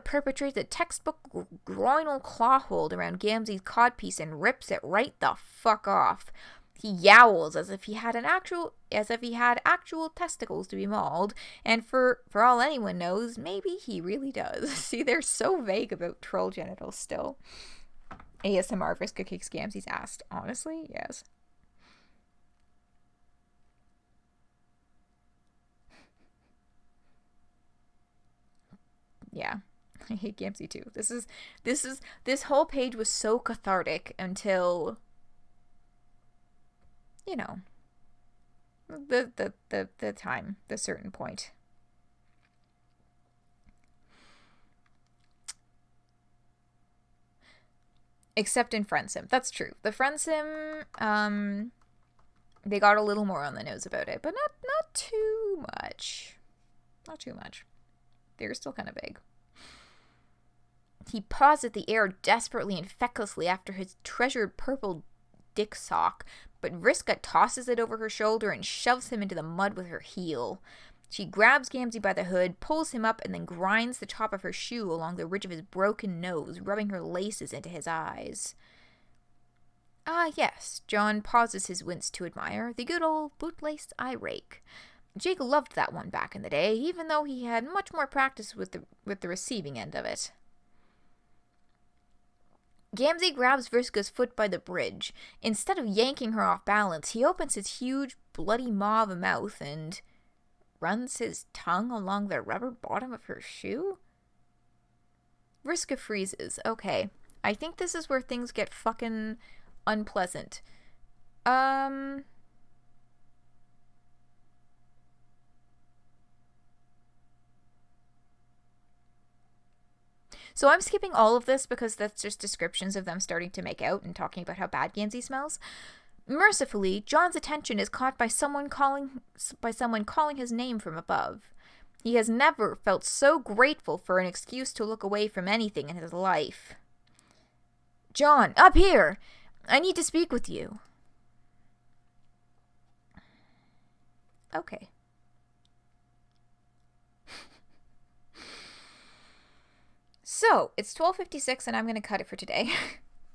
perpetrates a textbook groinal claw hold around Gamzee's codpiece and rips it right the fuck off. He yowls as if he had actual testicles to be mauled, and for all anyone knows, maybe he really does. See, they're so vague about troll genitals still. ASMR Vriska kicks Gamzee's ass. Honestly, yes. Yeah, I hate Gamzee too. This whole page was so cathartic until, you know, the certain point. Except in Friendsim. That's true. The Friendsim, they got a little more on the nose about it, but not too much. Not too much. They're still kind of big. He paws at the air desperately and fecklessly after his treasured purple dick sock, but Vriska tosses it over her shoulder and shoves him into the mud with her heel. She grabs Gamzee by the hood, pulls him up, and then grinds the top of her shoe along the ridge of his broken nose, rubbing her laces into his eyes. Ah, yes, John pauses his wince to admire, the good old bootlace eye rake. Jake loved that one back in the day, even though he had much more practice with the receiving end of it. Gamzee grabs Vriska's foot by the bridge. Instead of yanking her off balance, he opens his huge, bloody maw of a mouth and runs his tongue along the rubber bottom of her shoe? Vriska freezes. Okay, I think this is where things get fucking unpleasant. So I'm skipping all of this because that's just descriptions of them starting to make out and talking about how bad Gamzee smells. Mercifully, John's attention is caught by someone calling his name from above. He has never felt so grateful for an excuse to look away from anything in his life. John, up here! I need to speak with you. Okay. So, it's 12:56 and I'm going to cut it for today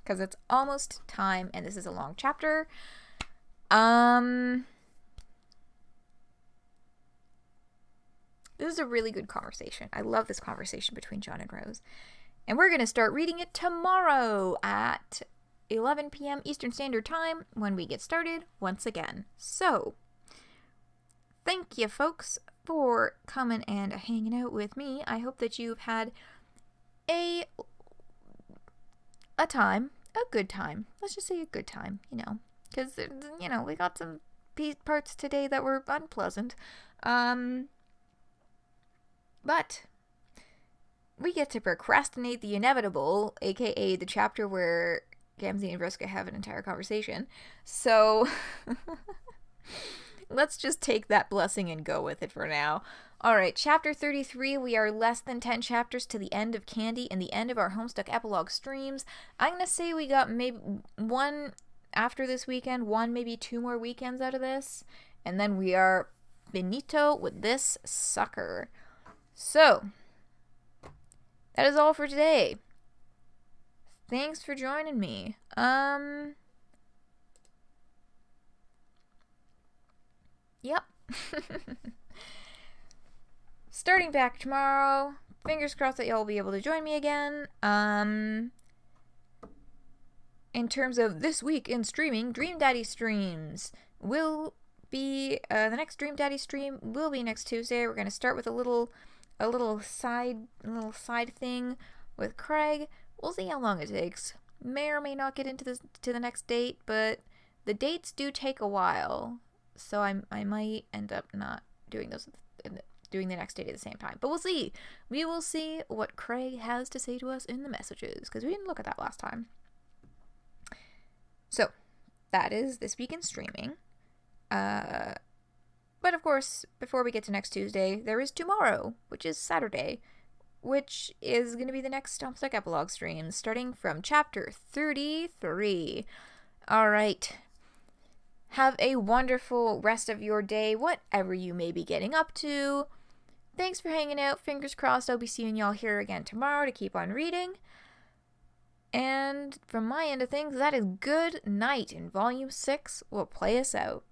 because it's almost time and this is a long chapter. This is a really good conversation. I love this conversation between John and Rose. And we're going to start reading it tomorrow at 11 p.m. Eastern Standard Time when we get started once again. So, thank you folks for coming and hanging out with me. I hope that you've had a good time. Let's just say a good time, because, we got some parts today that were unpleasant. But we get to procrastinate the inevitable, aka the chapter where Gamzee and Vriska have an entire conversation. So let's just take that blessing and go with it for now. Alright, chapter 33, we are less than 10 chapters to the end of Candy and the end of our Homestuck Epilogue streams. I'm gonna say we got maybe one after this weekend, one, maybe 2 more weekends out of this, and then we are finito with this sucker. So, that is all for today. Thanks for joining me. Yep. Starting back tomorrow. Fingers crossed that y'all will be able to join me again. In terms of this week in streaming, Dream Daddy streams will be, the next Dream Daddy stream will be next Tuesday. We're going to start with a little side thing with Craig. We'll see how long it takes. May or may not get into the next date, but the dates do take a while. So I might end up not doing doing the next date at the same time. But we'll see. We will see what Craig has to say to us in the messages, because we didn't look at that last time. So, that is this week in streaming. But of course, before we get to next Tuesday, there is tomorrow, which is Saturday, which is going to be the next Homestuck Epilogue stream, starting from chapter 33. Alright. Have a wonderful rest of your day, whatever you may be getting up to. Thanks for hanging out. Fingers crossed I'll be seeing y'all here again tomorrow to keep on reading. And from my end of things, that is good night, and Volume 6 will play us out.